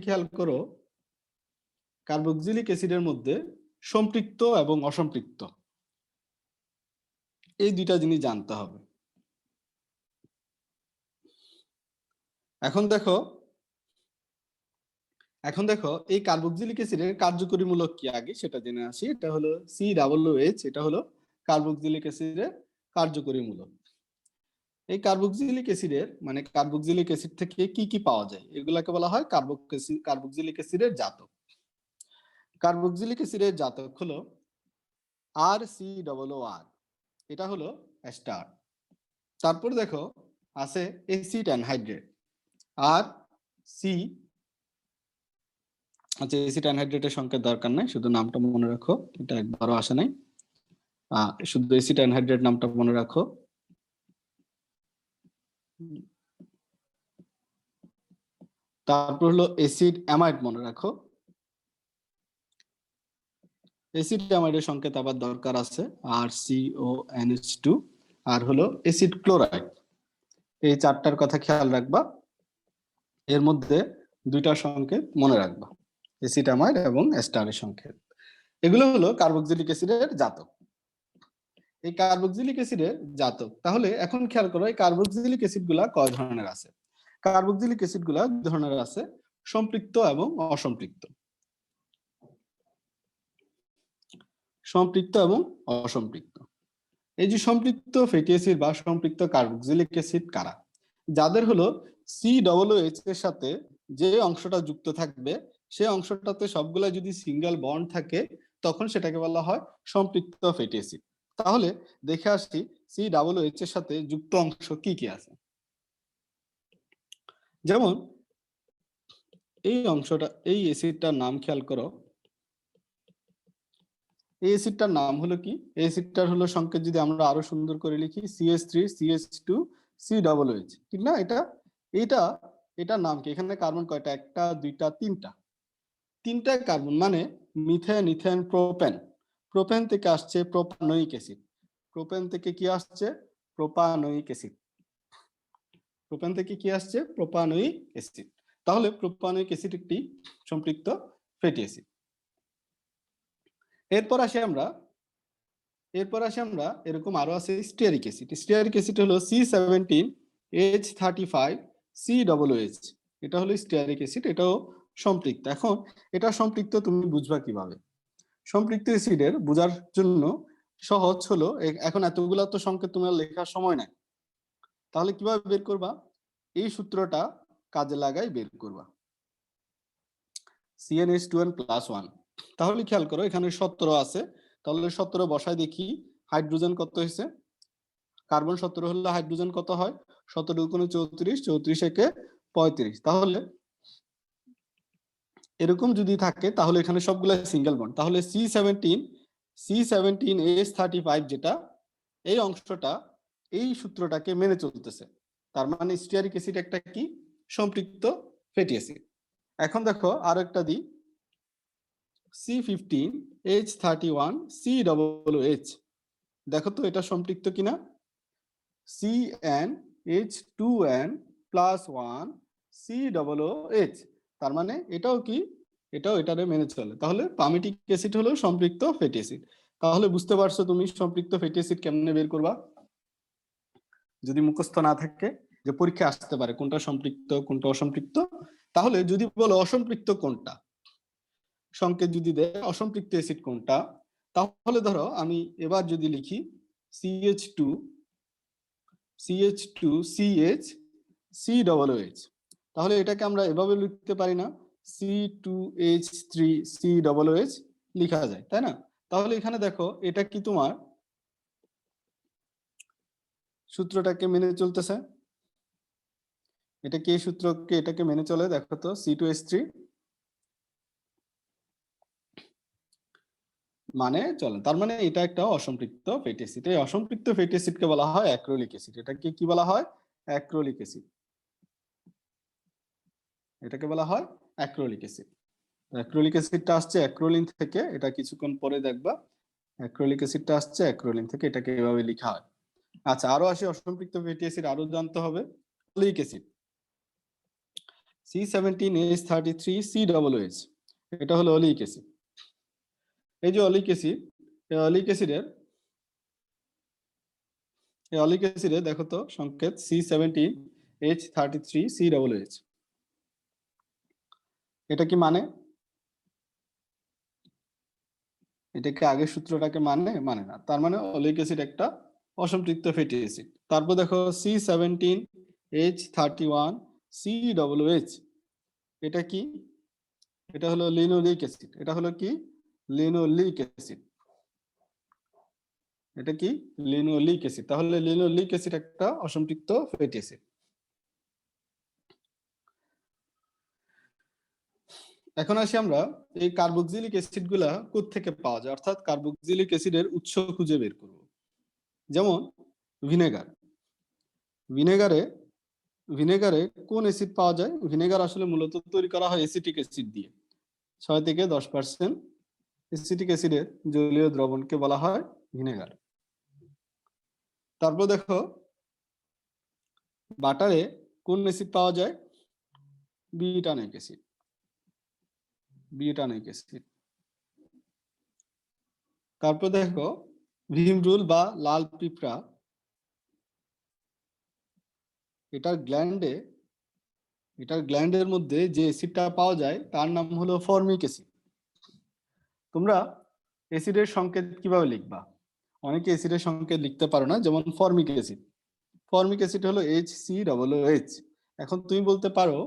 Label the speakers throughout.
Speaker 1: খেয়াল করো, কার্বক্সিলিক অ্যাসিডের মধ্যে সম্পৃক্ত এবং অসম্পৃক্ত এই দুইটা জিনিস জানতে হবে। এখন দেখো এই কার্বক্সিলিক অ্যাসিডের কার্যকরী মূলক কি আগে সেটা জেনে আসি। এটা হলো COOH, এটা হলো কার্বক্সিলিক অ্যাসিডের কার্যকরী মূলক। এই কার্বক্সিলিক অ্যাসিডের মানে কার্বক্সিলিক অ্যাসিড থেকে কি কি পাওয়া যায় এগুলাকে বলা হয় কার্বক্সিলিক অ্যাসিডের জাতক। কার্বক্সিলিক অ্যাসিডের জাতক হলো RCOOR, এটা হলো স্টার। তারপর দেখো আছে অ্যাসিড অ্যানহাইড্রেট RC, আচ্ছা অ্যাসিড অ্যানহাইড্রেটের সংকেত দরকার নাই, শুধু নামটা মনে রাখো, এটা একবারও আসে নাই। শুধু অ্যাসিড অ্যানহাইড্রেট নামটা মনে রাখো। তারপর হলো অ্যাসিড অ্যামাইড মনে রাখো। অ্যাসিড অ্যামাইডের সংকেত আবার দরকার আছে RCONH2। আর হলো অ্যাসিড ক্লোরাইড। এই চারটার কথা খেয়াল রাখবা, এর মধ্যে দুইটা সংকেত মনে রাখবা, অ্যাসিড অ্যামাইড এবং স্টারের সংকেত। এগুলো হলো কার্বক্সিলিক অ্যাসিডের জাতক। এই কার্বক্সিলিক অ্যাসিডের জাতক। তাহলে এখন খেয়াল করো এই কার্বক্সিলিক অ্যাসিড গুলা কয় ধরনের আছে। কার্বক্সিলিক অ্যাসিড গুলা দুই ধরনের আছে, সম্পৃক্ত এবং অসম্পৃক্ত। সম্পৃক্ত এবং অসম্পৃক্ত। এই যে সম্পৃক্ত ফ্যাটি অ্যাসিড বা সম্পৃক্ত কার্বক্সিলিক অ্যাসিড কারা? যাদের হলো COOH এর সাথে যে অংশটা যুক্ত থাকবে সেই অংশটাতে সবগুলা যদি সিঙ্গেল বন্ড থাকে তখন সেটাকে বলা হয় সম্পৃক্ত ফ্যাটি অ্যাসিড। তাহলে দেখে আসি COOH এর সাথে যুক্ত অংশ কি কি আছে। যেমন এই অংশটা, এই অ্যাসিডটার নাম খেয়াল করো, এই অ্যাসিডটার নাম হলো কি? এই অ্যাসিডটার হলো সংকেত যদি আমরা আরো সুন্দর করে লিখি CH3CH2COOH, ঠিক না? এটার নাম কি? এখানে কার্বন কয়টা? একটা, দুইটা, তিনটা কার্বন, মানে মিথেন, ইথেন, প্রোপেন। প্রোপেন থেকে আসছে প্রোপানোয়িক অ্যাসিড। প্রোপেন থেকে কি আসছে? Propanoic acid. প্রোপেন থেকে কি আসছে? Propanoic acid. তাহলে প্রোপানোয়িক অ্যাসিড একটি সম্পৃক্ত ফ্যাটি অ্যাসিড। এরপর আসি আমরা এরকম আরো আছে স্টিয়ারিক অ্যাসিড। স্টিয়ারিক অ্যাসিড হলো C17H35COOH, এটা হলো স্টিয়ারিক অ্যাসিড, এটাও সম্পৃক্ত। এখন এটা সম্পৃক্ত তুমি বুঝবা কিভাবে? সম্পৃক্ত অ্যাসিডের বোঝার জন্য সহজ হলো, এখন এতগুলা তো সংকেত তোমার লেখার সময় নাই, তাহলে কিভাবে বের করবা? এই সূত্রটা কাজে লাগাই বের করবা, CnH2n+1। তাহলে খেয়াল করো এখানে 17 আছে, তাহলে 17 বসায় দেখি হাইড্রোজেন কত হয়েছে। কার্বন 17 হলে হাইড্রোজেন কত হয়? 17 গুণে 34, 34 একে 35। তাহলে এরকম যদি থাকে তাহলে এখানে সবগুলা সিঙ্গেল বন্ড। তাহলে C17H35 যেটা, এই অংশটা এই সূত্রটাকে মেনে চলতেছে। তার মানে স্টিয়ারিক অ্যাসিড একটা কি? সম্পৃক্ত ফ্যাটি অ্যাসিড। এখন দেখো আরো একটা দিই, C15H31COOH, দেখো তো এটা সম্পৃক্ত কিনা? CnH2n+1COOH, তার মানে এটাও কি? এটাও এটারে মেনে চলে। তাহলে পামিটিক অ্যাসিড হলো সম্পৃক্ত ফ্যাটি অ্যাসিড। তাহলে বুঝতে পারছো তুমি সম্পৃক্ত ফ্যাটি অ্যাসিড কেমনে বের করবা? যদি মুখস্থ না থাকে, যে পরীক্ষা আসতে পারে কোনটা সম্পৃক্ত কোনটা অসম্পৃক্ত। তাহলে যদি বলো অসম্পৃক্ত কোনটা, সংকেত যদি দেয় অসম্পৃক্ত অ্যাসিড কোনটা, তাহলে ধরো আমি এবার যদি লিখি CH2COOH, তাহলে এটাকে আমরা এভাবে লিখতে পারি না? C2H3COOH লেখা যায়, তাই না? তাহলে এখানে দেখো এটা কি তোমার সূত্রটাকে মেনে চলতেছে? এটা কি সূত্রকে এটাকে মেনে চলে? দেখো তো C2H3 মানে চলে, তার মানে এটা একটা অসম্পৃক্ত ফ্যাটি অ্যাসিড। এই অসম্পৃক্ত ফ্যাটি অ্যাসিডকে বলা হয় অ্যাক্রিলিক অ্যাসিড। এটাকে কি বলা হয়? Acrylic acid. এটাকে বলা হয় অ্যাক্রিলিক অ্যাসিড। অ্যাক্রিলিক অ্যাসিডটা আসছে অ্যাক্রোলিন থেকে, এটা কিছুক্ষণ পরে দেখবা। অ্যাক্রিলিক অ্যাসিডটা আসছে অ্যাক্রোলিন থেকে, এটাকে এভাবে লেখা হয়। আচ্ছা আরো আসি অসম্পৃক্ত ফ্যাটি অ্যাসিড, আরো জানতে হবে। Oleic acid. C17H33COOH, এটা হলো অলিক অ্যাসিড। এই যে অলিক অ্যাসিড, এই অলিক অ্যাসিডে দেখো তো সংকেত C17H33COOH, এটা কি মানে? এটা কি আগের সূত্রটাকে মানে না। তার মানে অলিক অ্যাসিড একটা অসম্পৃক্ত ফ্যাটি অ্যাসিড। তারপর দেখো C17H31COOH, এটা কি? এটা হলো লিনোলিক অ্যাসিড। এটা হলো কি? Linoleic acid. এটা কি? Linoleic acid. তাহলে লিনোলিক অ্যাসিড একটা অসম্পৃক্ত ফ্যাটি অ্যাসিড। এখন আসি আমরা এই কার্বক্সিলিক অ্যাসিড গুলা কোত্থেকে পাওয়া যায়, অর্থাৎ কার্বক্সিলিক অ্যাসিডের উৎস খুঁজে বের করব। যেমন ভিনেগার। ভিনেগারে কোন অ্যাসিড পাওয়া যায়? ভিনেগার আসলে মূলত তৈরি করা হয় অ্যাসিটিক অ্যাসিড দিয়ে। 6 থেকে 10% অ্যাসিটিক অ্যাসিডের জলীয় দ্রবণকে বলা হয় ভিনেগার। তারপর দেখো বাটারে কোন অ্যাসিড পাওয়া যায়? বিউটানিক অ্যাসিড। বিউটানিক অ্যাসিড। তারপর দেখো ভিমরুল বা লাল পিঁপড়া, এটার গ্ল্যান্ডের মধ্যে যে অ্যাসিডটা পাওয়া যায় তার নাম হলো ফর্মিক অ্যাসিড। তোমরা অ্যাসিডের সংকেত কিভাবে লিখবা? অনেকে অ্যাসিডের সংকেত লিখতে পারো না, যেমন ফর্মিক অ্যাসিড। ফর্মিক অ্যাসিড হলো HCOOH। এখন তুমি বলতে পারো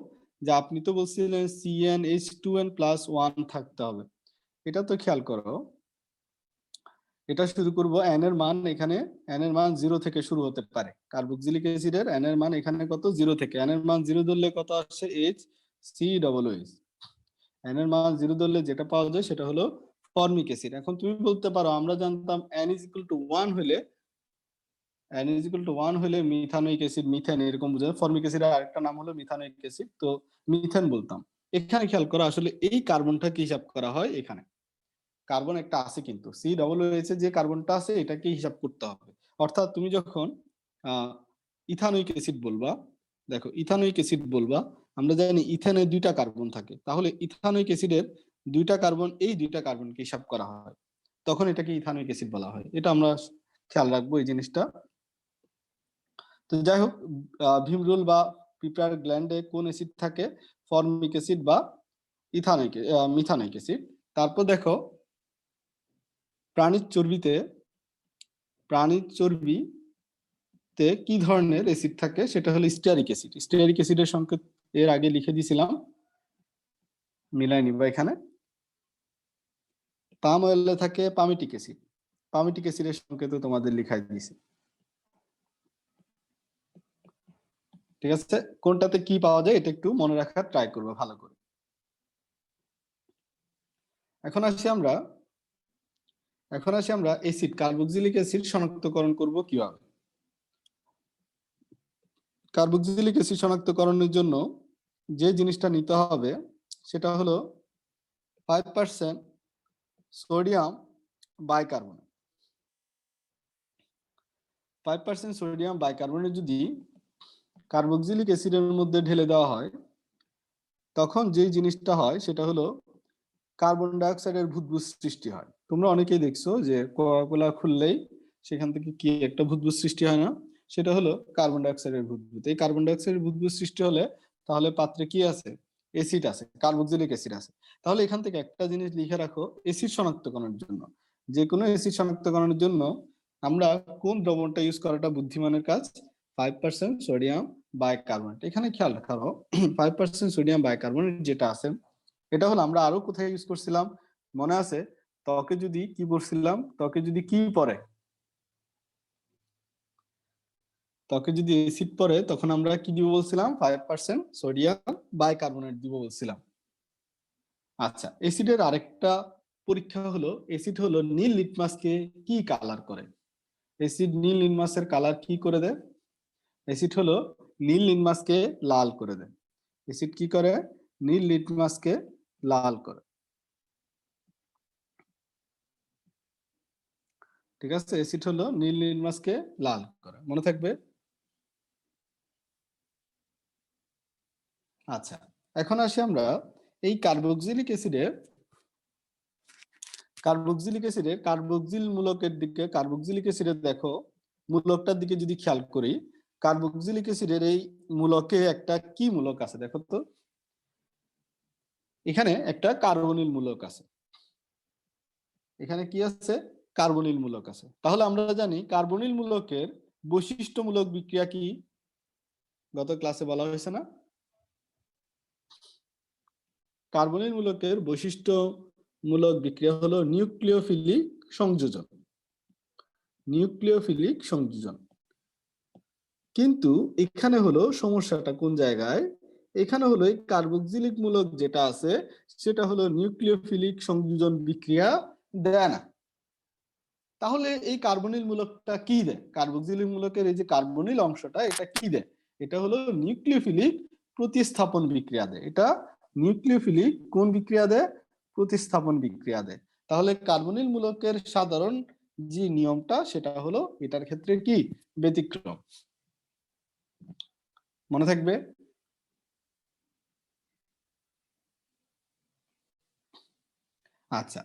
Speaker 1: যে আপনি তো বলছিলেন CnH2n+1 থাকতে হবে। এটা তো খেয়াল করো, এটা শুরু করব n এর মান, এখানে n এর মান 0 থেকে শুরু হতে পারে। কার্বক্সিলিক অ্যাসিডের n এর মান এখানে কত? 0 থেকে। n এর মান 0 ধরলে কত আসছে? HCOOH। n এর মান 0 ধরলে যেটা পাওয়া যায় সেটা হলো ফর্মিক অ্যাসিড। এখন তুমি বলতে পারো আমরা জানতাম n = 1 হলে মিথানোইক অ্যাসিড, মিথেন এরকম বোঝায়। ফর্মিক অ্যাসিডের আরেকটা নাম হলো মিথানোইক অ্যাসিড, তো মিথেন বলতাম। এখানে খেয়াল করো আসলে এই কার্বনটা কি হিসাব করা হয়। এখানে কার্বন একটা আছে, কিন্তু COOH যে কার্বনটা আছে এটাকে হিসাব করতে হবে। অর্থাৎ তুমি যখন ইথানোইক অ্যাসিড বলবা, দেখো ইথানোইক অ্যাসিড বলবা, আমরা জানি ইথেনের 2টা কার্বন থাকে, তাহলে ইথানোইক অ্যাসিডের 2টা কার্বন, এই 2টা কার্বনকে হিসাব করা হয়, তখন এটাকে ইথানোইক অ্যাসিড বলা হয়। এটা আমরা খেয়াল রাখবো এই জিনিসটা। তো যাই হোক, ভিমরুল বা পিঁপড়ার গ্ল্যান্ডে কোন অ্যাসিড থাকে? ফর্মিক অ্যাসিড বা মিথানোইক অ্যাসিড। তারপর দেখো প্রাণীর চর্বিতে কি ধরনের অ্যাসিড থাকে? সেটা হলো স্টিয়ারিক অ্যাসিড। স্টিয়ারিক অ্যাসিডের সংকেত এর আগে লিখে দিয়েছিলাম, মিলাই নিবা এখানে। পাম অয়েলে থাকে পামিটিক অ্যাসিড। পামিটিক অ্যাসিডের সংকেত তোমাদের লিখাই দিয়েছি। ঠিক আছে, কোনটাতে কি পাওয়া যায় এটা একটু মনে রাখার ট্রাই করবো ভালো করে। এখন আসি আমরা অ্যাসিড, কার্বক্সিলিক অ্যাসিড শনাক্তকরণ করব কিভাবে? কার্বক্সিলিক অ্যাসিড শনাক্তকরণের জন্য যে জিনিসটা নিতে হবে সেটা হলো 5% সোডিয়াম বাইকার্বনেট। 5% সোডিয়াম বাইকার্বনেট যদি কার্বক্সিলিক অ্যাসিডের মধ্যে ঢেলে দেওয়া হয়, তখন যেই জিনিসটা হয় সেটা হলো কার্বন ডাইঅক্সাইডের বুদবুদ সৃষ্টি হয়। তোমরা অনেকেই দেখছো যে কোকা-কোলা খুললেই সেখান থেকে কি একটা বুদবুদ সৃষ্টি হয় না? সেটা হলো কার্বন ডাইঅক্সাইডের বুদবুদ। এই কার্বন ডাইঅক্সাইডের বুদবুদ সৃষ্টি হলে তাহলে পাত্রে কি আছে? অ্যাসিড আছে, কার্বক্সিলিক অ্যাসিড আছে। তাহলে এখান থেকে একটা জিনিস লিখে রাখো, অ্যাসিড শনাক্তকরণের জন্য, যে কোনো অ্যাসিড শনাক্তকরণের জন্য আমরা কোন দ্রবণটা ইউজ করাটা বুদ্ধিমানের কাজ? 5% সোডিয়াম বাইকার্বনেট। এখানে খেয়াল রাখো 5% সোডিয়াম বাইকার্বনেট যেটা আছে, এটা হলো আমরা আরো কোথায় ইউজ করছিলাম মনে আছে? ত্বকে যদি কি বলছিলাম? ত্বকে যদি কি পড়ে, ত্বকে যদি অ্যাসিড পড়ে তখন আমরা কি দিব বলছিলাম? 5% সোডিয়াম বাইকার্বনেট দিব বলছিলাম। আচ্ছা, অ্যাসিডের আরেকটা পরীক্ষা হলো, অ্যাসিড হলো নীল লিটমাসকে কি কালার করে? অ্যাসিড নীল লিটমাসের কালার কি করে দেয়? অ্যাসিড হলো নীল লিটমাসকে লাল করে দেয়। অ্যাসিড কি করে? নীল লিটমাসকে লাল করে। ঠিক আছে, অ্যাসিড হলো নীল লিটমাসকে লাল করে, মনে থাকবে। আচ্ছা, এখন আসি আমরা এই কার্বক্সিলিক অ্যাসিডের কার্বক্সিল মূলকের দিকে। কার্বক্সিলিক অ্যাসিডের দেখো মূলকটার দিকে যদি খেয়াল করি, কার্বক্সিলিক অ্যাসিডের এই মূলকে একটা কি মূলক আছে দেখো তো, এখানে একটা কার্বনিল মূলক আছে। এখানে কি আছে? কার্বনিল মূলক আছে। তাহলে আমরা জানি কার্বনিল মূলকের বৈশিষ্ট্যমূলক বিক্রিয়া কি, গত ক্লাসে বলা হয়েছে না? কার্বনিল মূলকের বৈশিষ্ট্যমূলক বিক্রিয়া হলো নিউক্লিওফিলিক সংযোজন। নিউক্লিওফিলিক সংযোজন। কিন্তু এখানে হলো সমস্যাটা কোন জায়গায়? এখানে হলো এই কার্বক্সিলিক মূলক যেটা আছে সেটা হলো নিউক্লিওফিলিক সংযোজন বিক্রিয়া দেয় না। তাহলে এই কার্বনিল মূলকটা কি দেয়? কার্বক্সিলিক মূলকের এই যে কার্বনিল অংশটা, এটা কি দেয়? এটা হলো নিউক্লিওফিলিক প্রতিস্থাপন বিক্রিয়া দেয়। এটা নিউক্লিওফিলিক কোন বিক্রিয়া দেয়? প্রতিস্থাপন বিক্রিয়া দেয়। তাহলে কার্বনিল মূলকের সাধারণ যে নিয়মটা সেটা হলো এটার ক্ষেত্রে কি ব্যতিক্রম, মনে থাকবে। আচ্ছা,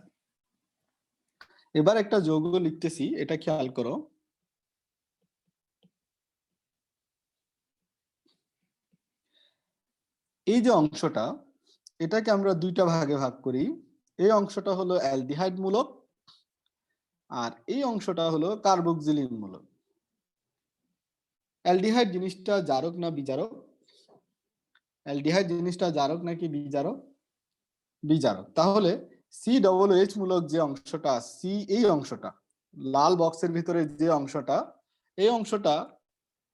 Speaker 1: এবার একটা যৌগ লিখতেছি, এটা খেয়াল করো। এই যে অংশটা, এটাকে আমরা দুইটা ভাগে ভাগ করি। এই অংশটা হলো অ্যালডিহাইড মূলক আর এই অংশটা হলো কার্বক্সিলিক মূলক। অ্যালডিহাইড জিনিসটা জারক না বিজারক? অ্যালডিহাইড জিনিসটা জারক নাকি বিজারক? বিজারক। তাহলে COOH মূলক যে অংশটা, এই অংশটা লাল বক্সের ভিতরে যে অংশটা, এই অংশটা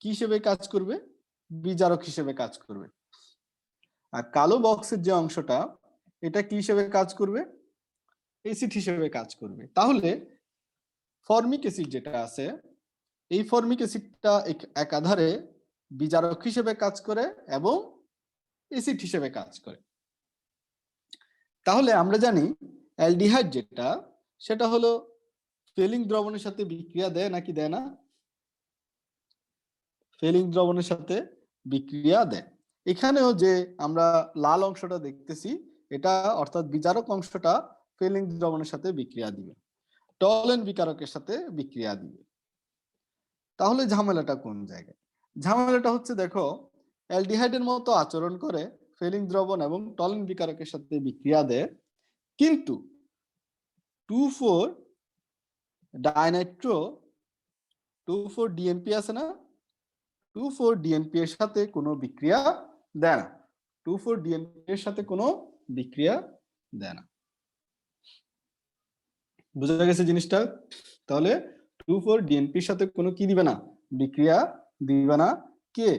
Speaker 1: কি হিসেবে কাজ করবে? বিজারক হিসেবে কাজ করবে। আর কালো বক্সের যে অংশটা, এটা কি হিসেবে কাজ করবে? অ্যাসিড হিসেবে কাজ করবে। তাহলে ফর্মিক অ্যাসিড যেটা আছে, এই ফর্মিক অ্যাসিডটা একাধারে বিজারক হিসেবে কাজ করে এবং অ্যাসিড হিসেবে কাজ করে। তাহলে আমরা জানি অ্যালডিহাইড যেটা, সেটা হলো ফেলিং দ্রবণের সাথে বিক্রিয়া দেয় নাকি দেয় না? ফেলিং দ্রবণের সাথে বিক্রিয়া দেয়। এখানেও যে আমরা লাল অংশটা দেখতেছি, এটা অর্থাৎ বিজারক অংশটা ফেলিং দ্রবণের সাথে বিক্রিয়া দিবে, টলেন বিকারকের সাথে বিক্রিয়া দিবে। তাহলে ঝামেলাটা কোন জায়গায়? ঝামেলাটা হচ্ছে দেখো, অ্যালডিহাইডের মতো আচরণ করে, ফেলিং দ্রবণ এবং টলেন বিকারকের সাথে বিক্রিয়া দেয়, কিন্তু 2,4-ডাইনাইট্রো 2,4-DNP আছে না, 2,4-DNP এর সাথে কোনো বিক্রিয়া দেয় না। 2,4-DNP এর সাথে কোনো বিক্রিয়া দেয় না। বুঝা গেছে জিনিসটা? তাহলে 2,4-DNP এর সাথে কোনো কি দিবে না? বিক্রিয়া দিবে না। কে?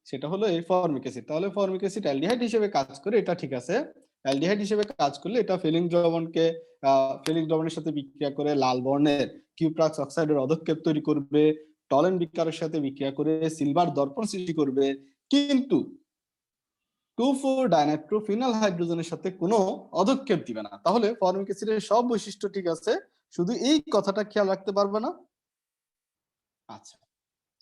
Speaker 1: সেটা হলো এই ফর্মিক অ্যাসিড। তাহলে ফর্মিক অ্যাসিড অ্যালডিহাইড হিসেবে কাজ করে, এটা ঠিক আছে। অ্যালডিহাইড হিসেবে কাজ করলে এটা ফেলিং দ্রবণের সাথে বিক্রিয়া করে লাল বর্ণের কিউপ্রাক্স অক্সাইডের অধক্ষেপ তৈরি করবে, টলেন বিক্রিয়ার সাথে বিক্রিয়া করে সিলভার দর্পণ সৃষ্টি করবে, কিন্তু 2,4-ডাইনাইট্রোফিনাল হাইড্রোজেনের সাথে কোনো অধক্ষেপ দিবে না। তাহলে ফর্মিক অ্যাসিডের সব বৈশিষ্ট্য ঠিক আছে, শুধু এই কথাটা খেয়াল রাখতে পারবে না। আচ্ছা,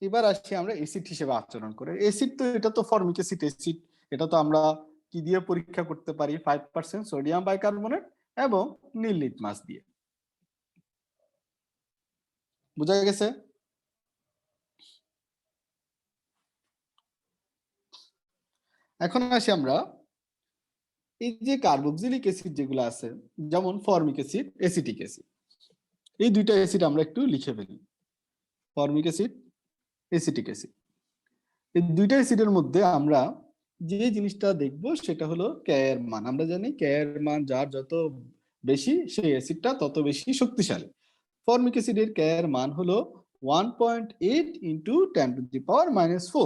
Speaker 1: এবার আসছি আমরা অ্যাসিড হিসেবে আচরণ করে। অ্যাসিড তো, এটা তো ফর্মিক অ্যাসিড অ্যাসিড, এটা তো আমরা কি দিয়ে পরীক্ষা করতে পারি? 5% সোডিয়াম বাইকার্বনেট এবং নীল লিটমাস দিয়ে। বুঝা গেছে? এখন আসি আমরা এই যে কার্বক্সিলিক অ্যাসিড যেগুলো আছে, যেমন ফর্মিক অ্যাসিড, অ্যাসিটিক অ্যাসিড, এই দুইটা অ্যাসিড আমরা একটু লিখে ফেলি। ফর্মিক অ্যাসিড, অ্যাসিটিক অ্যাসিড, এই দুইটা অ্যাসিডের মধ্যে আমরা যে জিনিসটা দেখব সেটা হলো কে এর মান। আমরা জানি কে এর মান যার যত বেশি, সেই অ্যাসিডটা তত বেশি শক্তিশালী। ফর্মিক অ্যাসিডের কে এর মান হলো 1.8 ইন্টু 10⁻⁻⁴,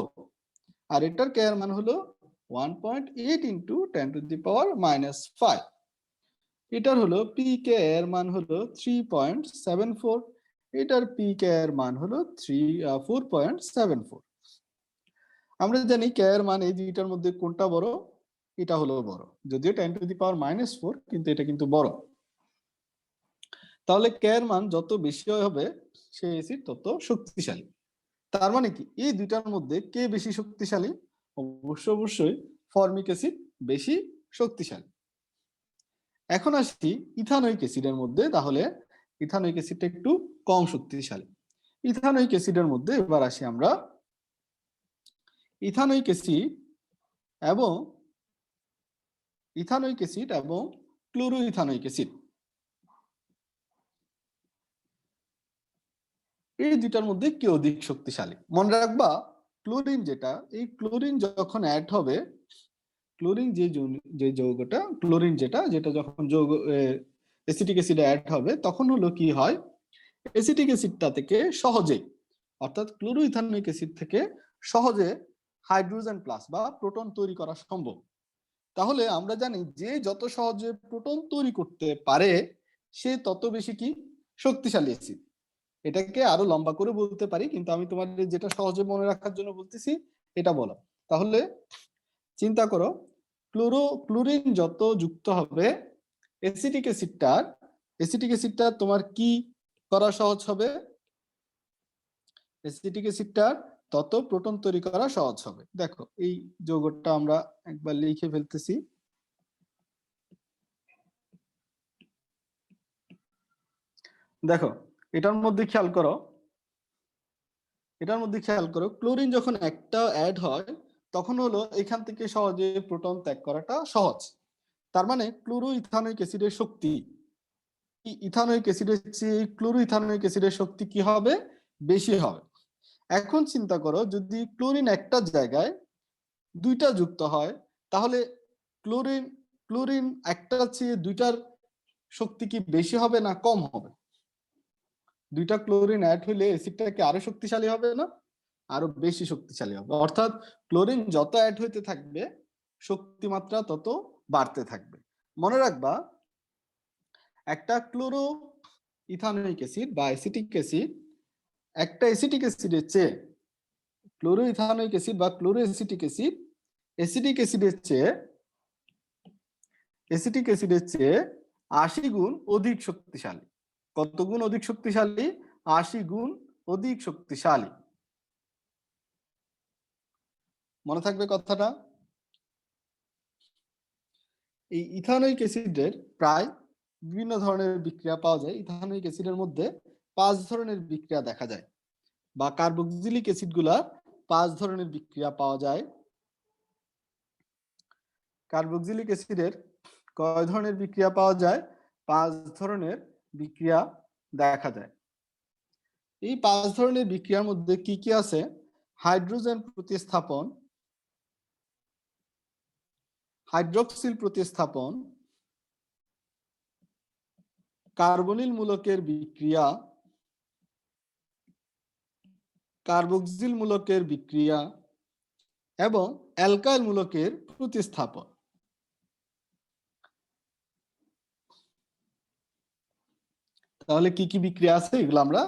Speaker 1: আর এটার কে এর মান হলো 1.8 ইন্টু 10⁻⁻⁵। এটার হলো পিকে এর মান হলো 3.74, এটার পিকে এর মান হলো 4.74। আমরা জানি কে এর মান এই দুইটার মধ্যে কোনটা বড়? এটা হলো বড়, যদিও 10⁻⁻⁴, কিন্তু এটা কিন্তু বড়। তাহলে কে এর মান যত বেশি হবে সেই অ্যাসিড তত শক্তিশালী। তার মানে কি এই দুইটার মধ্যে কে বেশি শক্তিশালী? অবশ্যই ফর্মিক অ্যাসিড বেশি শক্তিশালী। এখন আসি ইথানোয়িক অ্যাসিডের মধ্যে, তাহলে ইথানোয়িক অ্যাসিডটা একটু কম শক্তিশালী। ইথানোয়িক অ্যাসিডের মধ্যে এবার আসি আমরা ইথানোয়িক অ্যাসিড এবং ক্লোরোইথানোয়িক অ্যাসিড, এই দুটার মধ্যে কে অধিক শক্তিশালী। মনে রাখবা ক্লোরিন যেটা, এই ক্লোরিন যখন অ্যাড হবে, ক্লোরিন যে যৌগটা, ক্লোরিন যেটা যখন যৌগ অ্যাসিটিক অ্যাসিডে অ্যাড হবে তখন হলো কি হয়, অ্যাসিটিক অ্যাসিডটা থেকে সহজে, অর্থাৎ ক্লোরোইথানোয়িক অ্যাসিড থেকে সহজে হাইড্রোজেন প্লাস বা প্রোটন তৈরি করা সম্ভব। তাহলে আমরা জানি যে যত সহজে প্রোটন তৈরি করতে পারে সে তত বেশি কি শক্তিশালী অ্যাসিড। এটাকে আরো লম্বা করে বলতে পারি, কিন্তু আমি তোমাদের যেটা সহজে মনে রাখার জন্য বলতেছি এটা বলো। তাহলে চিন্তা করো, ক্লোরিন যত যুক্ত হবে অ্যাসিটিক অ্যাসিডটা তোমার কি করা সহজ হবে, অ্যাসিটিক অ্যাসিডটার তত প্রোটন তৈরি করা সহজ হবে। দেখো এই যৌগটা আমরা একবার লিখে ফেলতেছি। দেখো এটার মধ্যে খেয়াল করো, ক্লোরিন যখন একটা অ্যাড হয় তখন হলো এখান থেকে সহজে প্রোটন ত্যাগ করাটা সহজ। তার মানে ক্লোরোইথানোয়িক অ্যাসিডের শক্তি ইথানোয়িক অ্যাসিডের চেয়ে ক্লোরোইথানোয়িক অ্যাসিডের শক্তি কি হবে, বেশি হবে। এখন চিন্তা করো যদি ক্লোরিন একটা জায়গায় দুইটা যুক্ত হয়, তাহলে ক্লোরিন একটা চেয়ে দুইটার শক্তি কি বেশি হবে না কম হবে? দুইটা ক্লোরিন অ্যাড হলে অ্যাসিডটা কি আরো শক্তিশালী হবে না? আরো বেশি শক্তিশালী হবে। অর্থাৎ ক্লোরিন যত অ্যাড হইতে থাকবে শক্তিমাত্রা তত বাড়তে থাকবে। মনে রাখবা একটা ক্লোরো ইথানোয়িক অ্যাসিড বা অ্যাসিটিক অ্যাসিড, একটা অ্যাসিটিক অ্যাসিডের চেয়ে ক্লোরো ইথানোয়িক অ্যাসিড বা ক্লোরো অ্যাসিটিক অ্যাসিডের চেয়ে 80 গুণ অধিক শক্তিশালী। কত গুণ অধিক শক্তিশালী? 80 গুণ অধিক শক্তিশালী। মনে থাকবে কথাটা। এই ইথানোয়িক অ্যাসিডের প্রায় বিভিন্ন ধরনের বিক্রিয়া পাওয়া যায়। ইথানোয়িক অ্যাসিডের মধ্যে 5 ধরনের বিক্রিয়া দেখা যায়, বা কার্বক্সিলিক অ্যাসিড গুলা 5 ধরনের বিক্রিয়া পাওয়া যায়। কার্বক্সিলিক অ্যাসিডের কয় ধরনের বিক্রিয়া পাওয়া যায়? 5 ধরনের বিক্রিয়া দেখা যায়। এই 5 ধরনের বিক্রিয়ার মধ্যে কি কি আছে? হাইড্রোজেন প্রতিস্থাপন, হাইড্রক্সিল প্রতিস্থাপন, কার্বনিল মূলকের বিক্রিয়া, কার্বক্সিল মূলকের বিক্রিয়া এবং অ্যালকাইল মূলকের প্রতিস্থাপন। তাহলে কি কি বিক্রিয়া আছে এগুলো আমরা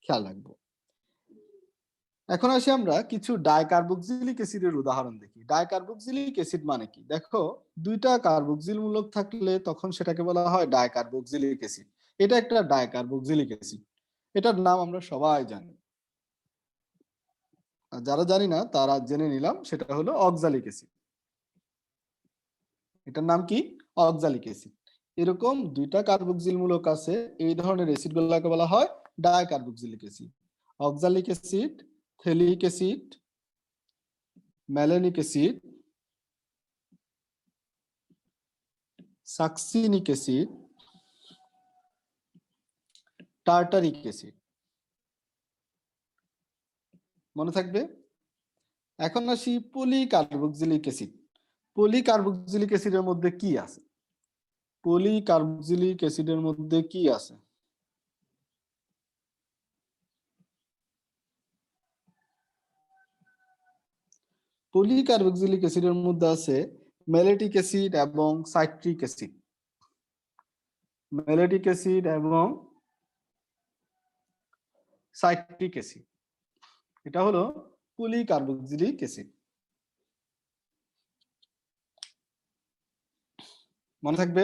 Speaker 1: খেয়াল রাখবো। এখন আসি আমরা কিছু ডাইকার্বক্সিলিক অ্যাসিডের উদাহরণ দেখি। ডাইকার্বক্সিলিক অ্যাসিড মানে কি? দেখো দুইটা কার্বক্সিল মূলক থাকলে তখন সেটাকে বলা হয় ডাইকার্বক্সিলিক অ্যাসিড। এটা একটা ডাইকার্বক্সিলিক অ্যাসিড, এটার নাম আমরা সবাই জানি। যারা জানি না তারা জেনে নিলাম, সেটা হলো অক্সালিক অ্যাসিড। এটার নাম কি? Oxalic acid. এরকম দুইটা কার্বক্সিল মূলক আছে, এই ধরনের অ্যাসিড গুলোকে বলা হয় dicarboxylic acid. Oxalic acid, phthalic acid, malonic acid, succinic acid, tartaric acid. মনে থাকবে। এখন আসি পলিকার্বক্সিলিক অ্যাসিড। পলিকার্বক্সিলিক অ্যাসিডের মধ্যে কি আছে? পলিকার্বক্সিলিক অ্যাসিডের মধ্যে কি আছে? পলিকার্বক্সিলিক অ্যাসিডের মধ্যে আছে ম্যালেটিক অ্যাসিড এবং সাইট্রিক অ্যাসিড। ম্যালেটিক অ্যাসিড এবং সাইট্রিক অ্যাসিড, এটা হলো পলিকার্বক্সিলিক অ্যাসিড। মনে থাকবে।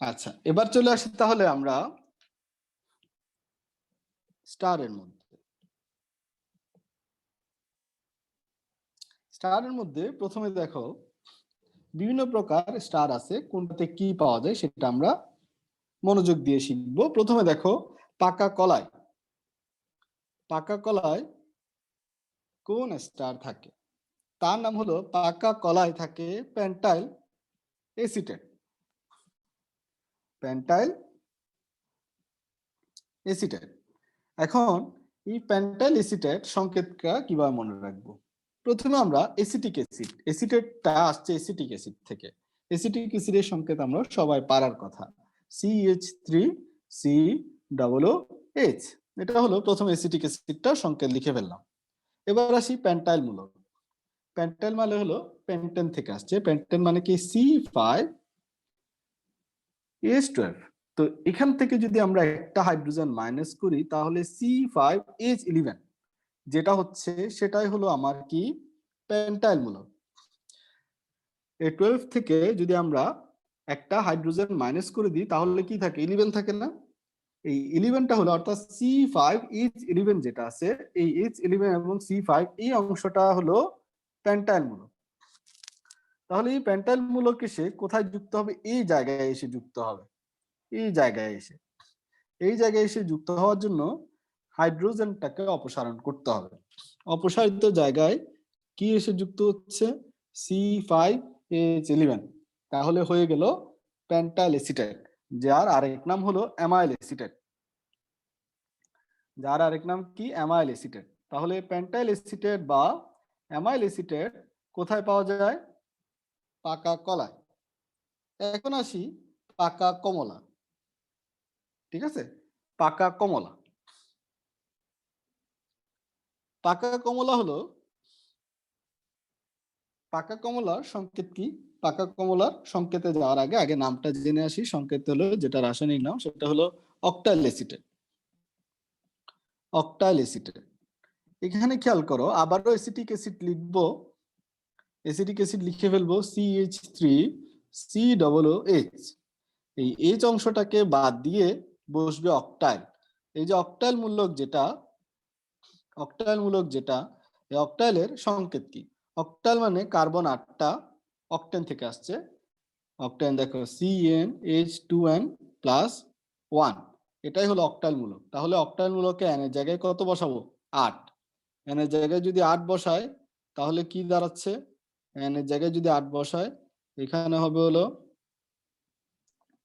Speaker 1: আচ্ছা, এবার চলে আসি তাহলে আমরা স্টারের মধ্যে। স্টারের মধ্যে প্রথমে দেখো বিভিন্ন প্রকার স্টার আছে, কোনটাতে কি পাওয়া যায় সেটা আমরা মনোযোগ দিয়ে শিখবো। প্রথমে দেখো পাকা কলায়, পাকা কলায় কোন স্টার থাকে? তার নাম হলো পাকা কলায় থাকে পেন্টাইল এসিটেট। পেন্টাইল এসিটেট। এখন এই পেন্টাইল এসিটেট সংকেতটা কিভাবে মনে রাখবো? প্রথমে আমরা এসিটিক অ্যাসিড, এসিটেটটা আসছে এসিটিক অ্যাসিড থেকে। এসিটিক অ্যাসিডের সংকেত আমরা সবাই পারার কথা, CH3COOH। এটা হলো প্রথম এসিটিক অ্যাসিডটা সংকেত লিখে ফেললাম। এবার আসি পেন্টাইল মূলক। পেন্টাইল মানে হলো পেন্টেন থেকে আসছে, পেন্টেন মানে কি C5H12। তো এখান থেকে যদি আমরা একটা হাইড্রোজেন মাইনাস করি তাহলে C5H11 যেটা হচ্ছে সেটাই হলো আমার কি পেন্টাইল মূলক। এই 12 থেকে যদি আমরা একটা হাইড্রোজেন মাইনাস করে দিই তাহলে কি থাকে? 11 থাকে না? এই 11টা হলো অর্থাৎ C5H11 যেটা আছে, এই H11 এবং C5 এই অংশটা হলো পেন্টাইল মূলক। তাহলে এই পেন্টাইল মূলক এসে কোথায় যুক্ত হবে? এই জায়গায় এসে যুক্ত হবে। এই জায়গায় এসে, এই জায়গায় এসে যুক্ত হওয়ার জন্য হাইড্রোজেনটাকে অপসারণ করতে হবে। অপসারিত জায়গায় কি এসে যুক্ত হচ্ছে? C5H11। তাহলে হয়ে গেল পেন্টাইল এসিটেট, যার আরেক নাম হলো অ্যামাইল এসিটেট। যার আরেক নাম কি? Amyl acetate. তাহলে পেন্টাইল এসিটেট বা অ্যামাইল এসিটেট কোথায় পাওয়া যায়? পাকা কলায়। এখন আসি পাকা কমলা। ঠিক আছে, পাকা কমলা। পাকা কমলা হলো, পাকা কমলার সংকেত কি? পাকা কমলার সংকেতে যাওয়ার আগে আগে নামটা জেনে আসি। সংকেত হলো, যেটা রাসায়নিক নাম সেটা হলো অক্টাইল এসিটেট। অক্টাইল এসিটেট। এখানে খেয়াল করো, আবারও এসিটিক অ্যাসিড লিখবো। এসিটিক অ্যাসিড লিখে ফেলবো CH3COOH। এই H অংশটাকে বাদ দিয়ে বসবে অক্টাইল। এই যে অক্টাইল মূলক যেটা, অক্টাইল মূলক যেটা, এই অক্টাইলের সংকেত কি? অক্টাইল মানে কার্বন 8টা, অক্টেন থেকে আসছে। অক্টেন দেখো CnH2n+1, এটাই হলো অক্টাইল মূলক। তাহলে অক্টাইল মূলকে n এর জায়গায় কত বসাবো? 8। n এর জায়গায় যদি 8 বসায় তাহলে কি দাঁড়াচ্ছে? n এর জায়গায় যদি 8 বসায় এখানে হবে হলো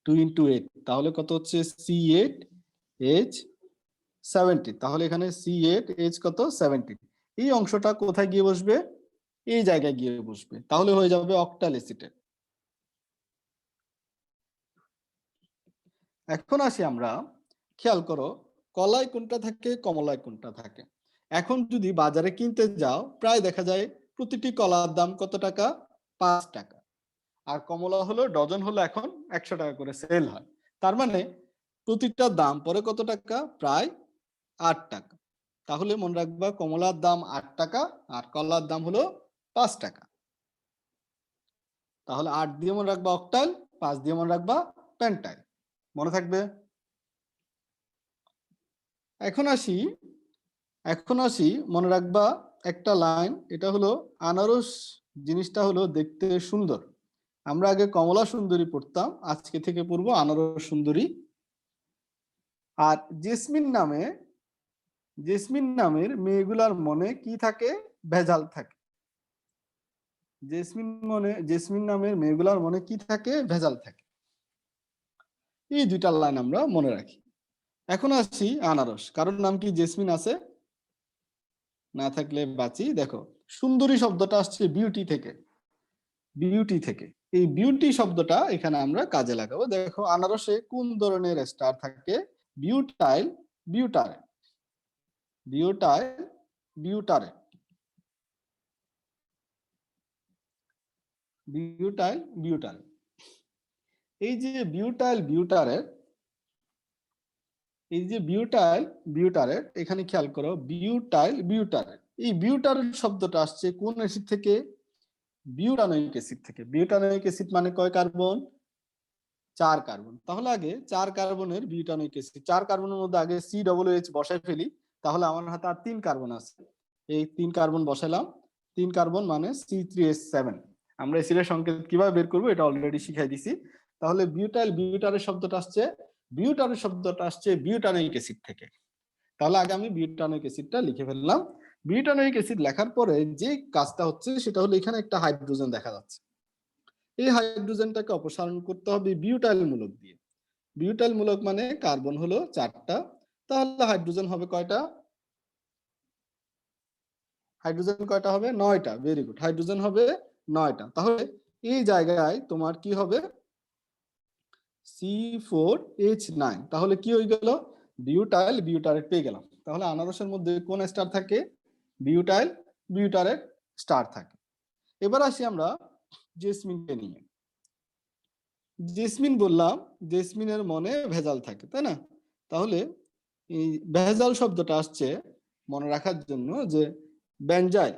Speaker 1: 2 × 8, তাহলে কত হচ্ছে? C8H17। তাহলে এখানে C8H কত? 17। এই অংশটা কোথায় গিয়ে বসবে? এই জায়গায় গিয়ে বসবে। তাহলে হয়ে যাবে অক্টাইল এসিটেট। এখন আসি আমরা, খেয়াল করো কলায় কোনটা থাকে, কমলায় কোনটা থাকে। এখন যদি বাজারে কিনতে যাও প্রায় দেখা যায় প্রতিটি কলার দাম কত টাকা? 5 টাকা। আর কমলা হলো ডজন হলো এখন 100 টাকা করে সেল হয়। তার মানে প্রতিটার দাম পরে কত টাকা? প্রায় 8 টাকা। তাহলে মনে রাখবা কমলার দাম 8 টাকা আর কলার দাম হলো 5 টাকা। তাহলে 8 দিয়ে মনে রাখবা অক্টাইল, 5 দিয়ে মনে রাখবা পেন্টাইল। মনে থাকবে? এখন আসি মনে রাখবা একটা লাইন, এটা হলো আনারস জিনিসটা হলো দেখতে সুন্দর। আমরা আগে কমলা সুন্দরী পড়তাম, আজকে থেকে পড়বো আনারস সুন্দরী। আর জেসমিন নামের মেয়েগুলার মনে কি থাকে? ভেজাল থাকে। জেসমিন নামের মেয়েগুলার মনে কি থাকে? ভেজাল থাকে। এই দুইটা লাইন আমরা মনে রাখি। এখন আসি আনারস, কারণ নাম কি জেসমিন আছে? না থাকলে বাঁচি। দেখো সুন্দরী শব্দটা আসছে বিউটি থেকে, বিউটি থেকে। এই বিউটি শব্দটা এখানে আমরা কাজে লাগাবো। দেখো আনারসে কোন ধরনের স্টার থাকে? Butyl butyrate, butyl butyrate, butyl butyrate. এই যে বিউটাইল বিউটারের, এই যে বিউটাইল বিউটারের, এখানে খেয়াল করো বিউটাইল বিউটারের, এই বিউটারের শব্দটা আসছে কোন অ্যাসিড থেকে? বিউটানোয়িক অ্যাসিড থেকে। বিউটানোয়িক অ্যাসিড মানে কয় কার্বন? 4 কার্বন। তাহলে আগে 4 কার্বনের বিউটানোয়িক অ্যাসিড, 4 কার্বনের মধ্যে আগে COOH বসাই ফেলি, তাহলে আমার হাতে আর 3 কার্বন আছে। এই 3 কার্বন বসাইলাম, 3 কার্বন মানে C3H7। আমরা এসিডের সংকেত কিভাবে বের করব এটা অলরেডি শিখাই দিছি। তাহলে বিউটাইল, বিউটারের শব্দটা আসছে, বিউটারের শব্দটা আসছে বিউটানোইক অ্যাসিড থেকে। তাহলে আগে আমি বিউটানোইক অ্যাসিডটা লিখে ফেললাম। বিউটানোইক অ্যাসিড লেখার পরে যে কাজটা হচ্ছে সেটা হলো এখানে একটা হাইড্রোজেন দেখা যাচ্ছে। এই হাইড্রোজেনটাকে অপসারণ করতে হবে বিউটাইল মূলক দিয়ে। বিউটাইল মূলক মানে কার্বন হলো 4টা, তাহলে হাইড্রোজেন হবে কয়টা? হাইড্রোজেন কয়টা হবে? 9টা। ভেরি গুড, হাইড্রোজেন হবে 9টা। তাহলে এই জায়গায় তোমার কি হবে? C4H9। তাহলে কি হয়ে গেল? বিউটাইল বিউটারেট পেয়ে গেলাম। তাহলে আনারসের মধ্যে কোন স্টার থাকে? বিউটাইল বিউটারেট স্টার থাকে। এবার আসি আমরা জেসমিনকে নিয়ে। জেসমিন বললাম, জেসমিনের মনে ভেজাল থাকে, তাই না? তাহলে এই ভেজাল শব্দটা আসছে মনে রাখার জন্য যে বেনজাইল,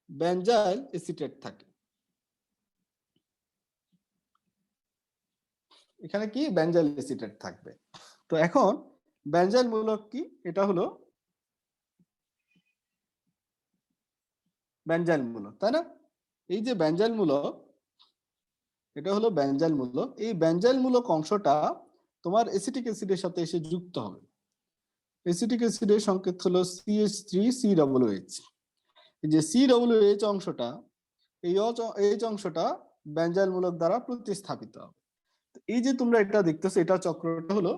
Speaker 1: বেনজাইল এসিটেট থাকে। এখানে কি? বেনজাইল এসিটেট থাকবে। তো এখন বেনজাইল মূলক কি? এটা হলো বেনজাইল মূলক, তাই না? এই যে বেনজাইল মূলক, এটা হলো বেনজাইল মূলক। এই বেনজাইল মূলক অংশটা তোমার অ্যাসিটিক অ্যাসিডের সাথে এসে যুক্ত হবে। অ্যাসিটিক অ্যাসিডের সংকেত হলো CH3COOH। এই যে COOH অংশটা, এই অংশটা বেনজাইল মূলক দ্বারা প্রতিস্থাপিত হবে। এই যে তোমরা এটা দেখতেছো, এটা চক্রটা হলো,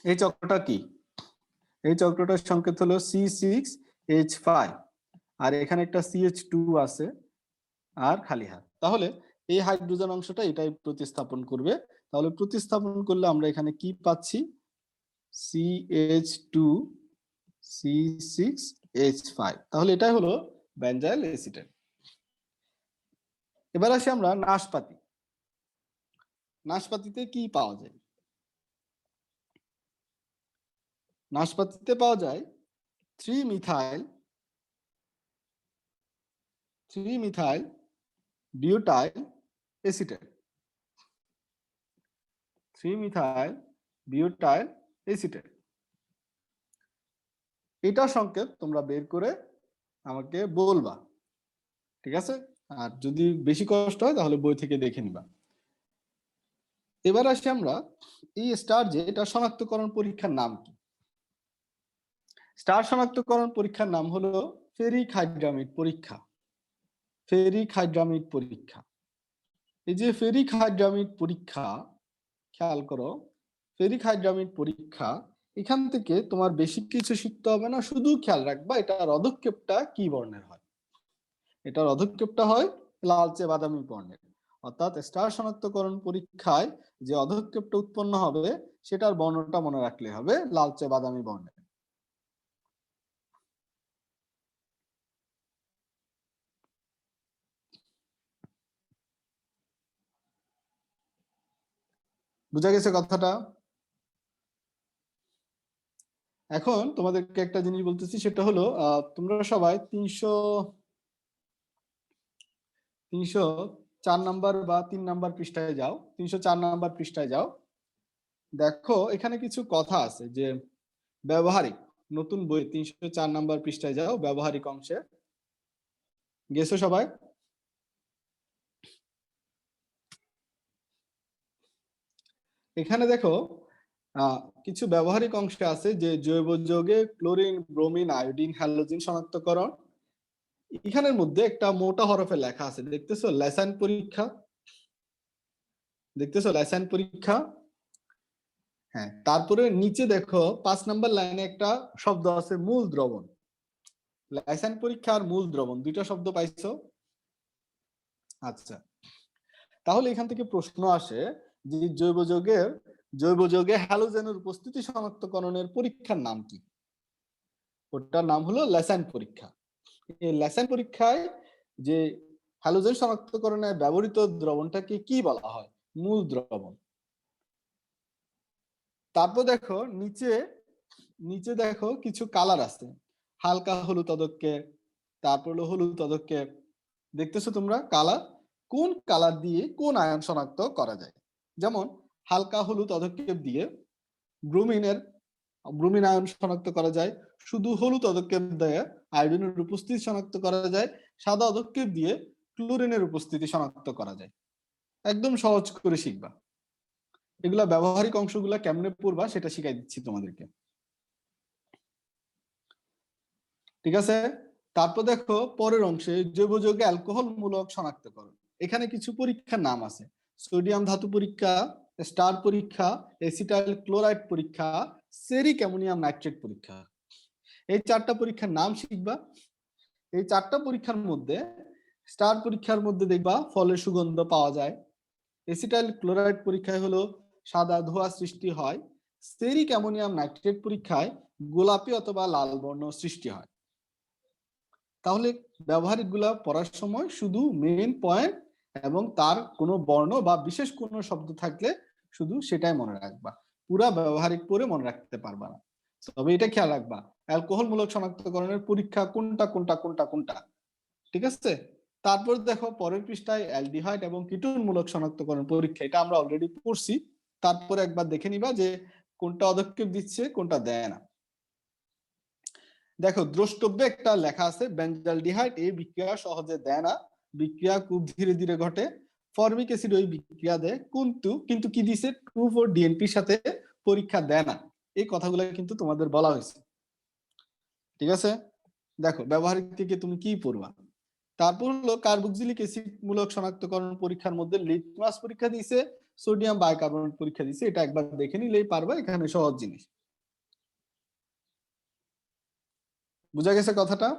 Speaker 1: এই চক্রটা কি? এই চক্রটার সংকেত হলো C6H5, আর এখানে একটা CH2 আছে আর খালি হাত। তাহলে এই হাইড্রোজেন অংশটা এটাই প্রতিস্থাপন করবে। তাহলে প্রতিস্থাপন করলে আমরা এখানে কি পাচ্ছি? CH2 C6H5। তাহলে এটাই হলো বেনজাইল এসিটেট। এবার আসি আমরা নাশপাতি। নাশপাতিতে কি পাওয়া যায়? নাশপাতিতে পাওয়া যায় three methyl butyl acetate. Three methyl butyl acetate. এটা সংকেত তোমরা বের করে আমাকে বলবা, ঠিক আছে? আর যদি বেশি কষ্ট হয় তাহলে বই থেকে দেখে নিবা। এবার আসি আমরা এই স্টার, যে এটা শনাক্তকরণ পরীক্ষার নাম কি? স্টার শনাক্তকরণ পরীক্ষার নাম হলো ফেরিক হাইড্রামিড পরীক্ষা। ফেরিক হাইড্রামিড পরীক্ষা। এই যে ফেরিক হাইড্রামিড পরীক্ষা, খেয়াল করো, ফেরিক হাইড্রামিড পরীক্ষা, এখান থেকে তোমার বেশি কিছু শিখতে হবে না, শুধু খেয়াল রাখবা এটার অধক্ষেপটা কি বর্ণের হয়। এটার অধক্ষেপটা হয় লালচে বাদামি বর্ণের। অর্থাৎ স্টার শনাক্তকরণ পরীক্ষায় যে অধক্ষেপটা উৎপন্ন হবে সেটার বর্ণটা মনে রাখলে হবে লালচে বাদামি বর্ণের। বুঝা গেছে কথাটা? এখন তোমাদেরকে একটা জিনিস বলতেছি, সেটা হলো তোমরা সবাই 304 নাম্বার বা 3 নাম্বার পৃষ্ঠায় যাও। 304 নাম্বার পৃষ্ঠায় যাও। দেখো এখানে কিছু কথা আছে যে ব্যবহারিক, নতুন বই 304 নাম্বার পৃষ্ঠায় যাও, ব্যবহারিক অংশে গেছো সবাই? এখানে দেখো কিছু ব্যবহারিক অংশ আছে যে জৈব যৌগে ক্লোরিন, ব্রোমিন, আয়োডিন, হ্যালোজিন শনাক্তকরণ। এখানের মধ্যে একটা মোটা হরফে লেখা আছে, দেখতেছো? ল্যাসাইন পরীক্ষা। দেখতেছো ল্যাসাইন পরীক্ষা? হ্যাঁ, তারপরে নিচে দেখো 5 নাম্বার লাইনে একটা শব্দ আছে মূল দ্রবণ। ল্যাসাইন পরীক্ষা আর মূল দ্রবণ দুইটা শব্দ পাইছো? আচ্ছা, তাহলে এখান থেকে প্রশ্ন আসে যে জৈব যৌগে হ্যালোজেনের উপস্থিতি শনাক্তকরণের পরীক্ষার নাম কি? ওটার নাম হলো ল্যাসাইন পরীক্ষা। এই ল্যাসাইন পরীক্ষায় যে হ্যালোজেন শনাক্তকরণে ব্যবহৃত দ্রবণটাকে কি বলা হয়? মূল দ্রবণ। তারপর দেখো নিচে দেখো কিছু কালার আছে, হালকা হলুদ পদক্ষেপ, তারপর হলো হলুদ পদক্ষেপ। দেখতেছো তোমরা কালার? কোন কালার দিয়ে কোন আয়ন শনাক্ত করা যায়? যেমন হালকা হলুদ পদক্ষেপ দিয়ে ব্রোমিন আয়ন শনাক্ত করা যায়, শুধু হলুদ পদক্ষেপ দিয়ে আয়োডিনের উপস্থিতি শনাক্ত করা যায়, সাদা অধক্ষেপ দিয়ে ক্লোরিনের উপস্থিতি শনাক্ত করা যায়। একদম সহজ করে শিখবা। এগুলা ব্যবহারিক অংশগুলা কেমনে পড়বা সেটা শিখাই দিচ্ছি তোমাদেরকে। ঠিক আছে, তারপর দেখো পরের অংশে জৈব যৌগে অ্যালকোহল মূলক শনাক্তকরণ। এখানে কিছু পরীক্ষার নাম আছে, সোডিয়াম ধাতু পরীক্ষা, স্টার পরীক্ষা, এসিটাইল ক্লোরাইড পরীক্ষা, সেরিক অ্যামোনিয়াম নাইট্রেট পরীক্ষা। এই চারটা পরীক্ষার নাম শিখবা। এই চারটা পরীক্ষার মধ্যে স্টার পরীক্ষার মধ্যে দেখবা ফলের সুগন্ধ পাওয়া যায়। এসিটাইল ক্লোরাইড পরীক্ষায় হলো সাদা ধোঁয়া সৃষ্টি হয়। সেরিক অ্যামোনিয়াম নাইট্রেট পরীক্ষায় গোলাপি অথবা লাল বর্ণ সৃষ্টি হয়। তাহলে ব্যবহারিক গুলা পড়ার সময় শুধু মেইন পয়েন্ট এবং তার কোনো বর্ণ বা বিশেষ কোনো শব্দ থাকলে শুধু সেটাই মনে রাখবা, পুরা ব্যবহারিক পড়ে মনে রাখতে পারবা না। তবে এটা খেয়াল রাখবা, অ্যালকোহল মূলক শনাক্তকরণের পরীক্ষা কোনটা কোনটা কোনটা কোনটা। ঠিক আছে, তারপর দেখো পরের পৃষ্ঠায় অ্যালডিহাইড এবং কিটোন মূলক শনাক্তকরণ পরীক্ষা, এটা আমরা অলরেডি পড়ছি। তারপরে একবার দেখে নিবা যে কোনটা অদক্ষেপ দিচ্ছে কোনটা দেয় না। দেখো দ্রষ্টব্যে একটা লেখা আছে, বেঞ্জালডিহাইড এই বিক্রিয়া সহজে দেয় না, বিক্রিয়া খুব ধীরে ধীরে ঘটে। ফরমিক অ্যাসিড ওই বিক্রিয়া দেয়, কিন্তু কি দিছে 2,4-DNP সাথে পরীক্ষা দেয় না। এই কথাগুলো কিন্তু তোমাদের বলা হয়েছে। ঠিক আছে, দেখো ব্যবহারিক থেকে তুমি কি পড়বা। তারপর হলো কার্বক্সিলিক অ্যাসিড মূলক শনাক্তকরণ পরীক্ষার মধ্যে লিটমাস পরীক্ষা দিয়েছে, সোডিয়াম বাইকার্বনেট পরীক্ষা দিয়েছে। এটা একবার দেখে নিলেই পারবা, এখানে সহজ জিনিস। বুঝা গেছে কথাটা?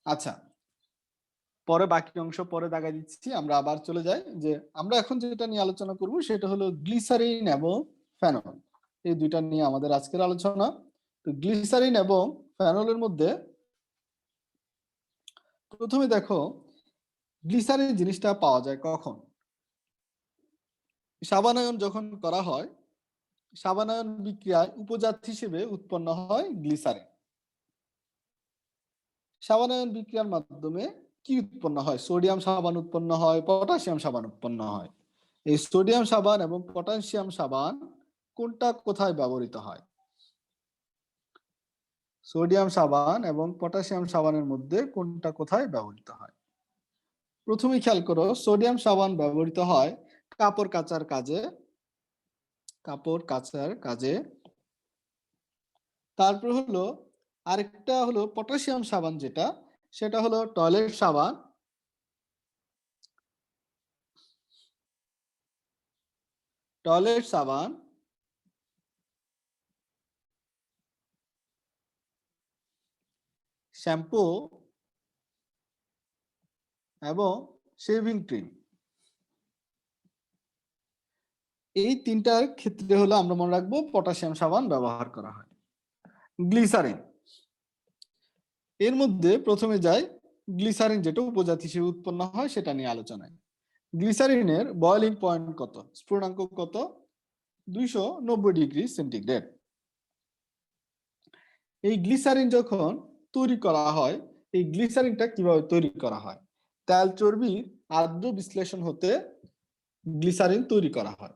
Speaker 1: আচ্ছা, পরে বাকি অংশ পরে দাগাই দিচ্ছি। আমরা আবার চলে যাই যে আমরা এখন যেটা নিয়ে আলোচনা করব সেটা হলো গ্লিসারিন এবং ফেনল। এই দুইটা নিয়ে আমাদের আজকের আলোচনা। তো গ্লিসারিন এবং ফেনলের মধ্যে প্রথমে দেখো গ্লিসারিন জিনিসটা পাওয়া যায় কখন? সাবানায়ন যখন করা হয়, সাবানায়ন বিক্রিয়ায় উপজাত হিসেবে উৎপন্ন হয় গ্লিসারিন। সাবানায়ন বিক্রিয়ার মাধ্যমে কি উৎপন্ন হয়? সোডিয়াম সাবান উৎপন্ন হয়, পটাশিয়াম সাবান উৎপন্ন হয়। এই সোডিয়াম সাবান এবং পটাশিয়াম সাবান কোনটা কোথায় ব্যবহৃত হয়? সোডিয়াম সাবান এবং পটাশিয়াম সাবানের মধ্যে কোনটা কোথায় ব্যবহৃত হয়? প্রথমে খেয়াল করো, সোডিয়াম সাবান ব্যবহৃত হয় কাপড় কাচার কাজে, কাপড় কাচার কাজে। তারপর হলো আরেকটা হলো পটাশিয়াম সাবান, যেটা সেটা হলো টয়লেট সাবান, টয়লেট সাবান, শ্যাম্পু এবং শেভিং ক্রিম। এই তিনটার ক্ষেত্রে হলো আমরা মনে রাখবো পটাশিয়াম সাবান ব্যবহার করা হয়। গ্লিসারিন, এর মধ্যে প্রথমে যাই গ্লিসারিন যেটা উপজাত হিসেবে উৎপন্ন হয় সেটা নিয়ে আলোচনায়। গ্লিসারিনের বয়লিং পয়েন্ট কত? স্ফুটনাঙ্ক কত? 290°C। এই গ্লিসারিন যখন তৈরি করা হয়, এই গ্লিসারিনটা কিভাবে তৈরি করা হয়? তেল চর্বির আর্দ্র বিশ্লেষণ হতে গ্লিসারিন তৈরি করা হয়।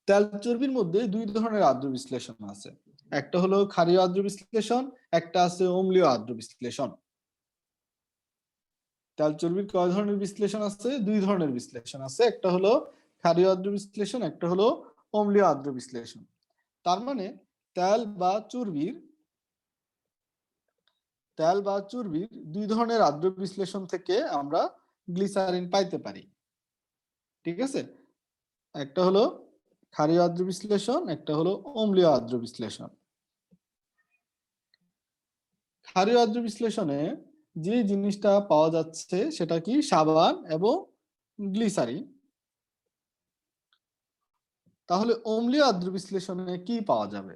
Speaker 1: তেল চর্বির মধ্যে দুই ধরনের আর্দ্র বিশ্লেষণ আছে, একটা হলো ক্ষারীয় আর্দ্র বিশ্লেষণ, একটা আছে অম্লীয় আর্দ্র বিশ্লেষণ। তেল চর্বির কয় ধরনের বিশ্লেষণ আছে? দুই ধরনের বিশ্লেষণ আছে, একটা হলো ক্ষারীয় আর্দ্র বিশ্লেষণ, একটা হলো অম্লীয় আর্দ্র বিশ্লেষণ। তার মানে তেল বা চর্বির দুই ধরনের আর্দ্র বিশ্লেষণ থেকে আমরা গ্লিসারিন পাইতে পারি। ঠিক আছে, একটা হলো ক্ষারীয় আর্দ্র বিশ্লেষণ, একটা হলো অম্লীয় আর্দ্র বিশ্লেষণ। ক্ষারীয় আর্দ্র বিশ্লেষণে যে জিনিসটা পাওয়া যাচ্ছে সেটা কি? সাবান এবং গ্লিসারিন। তাহলে অম্লীয় আর্দ্র বিশ্লেষণে কি পাওয়া যাবে?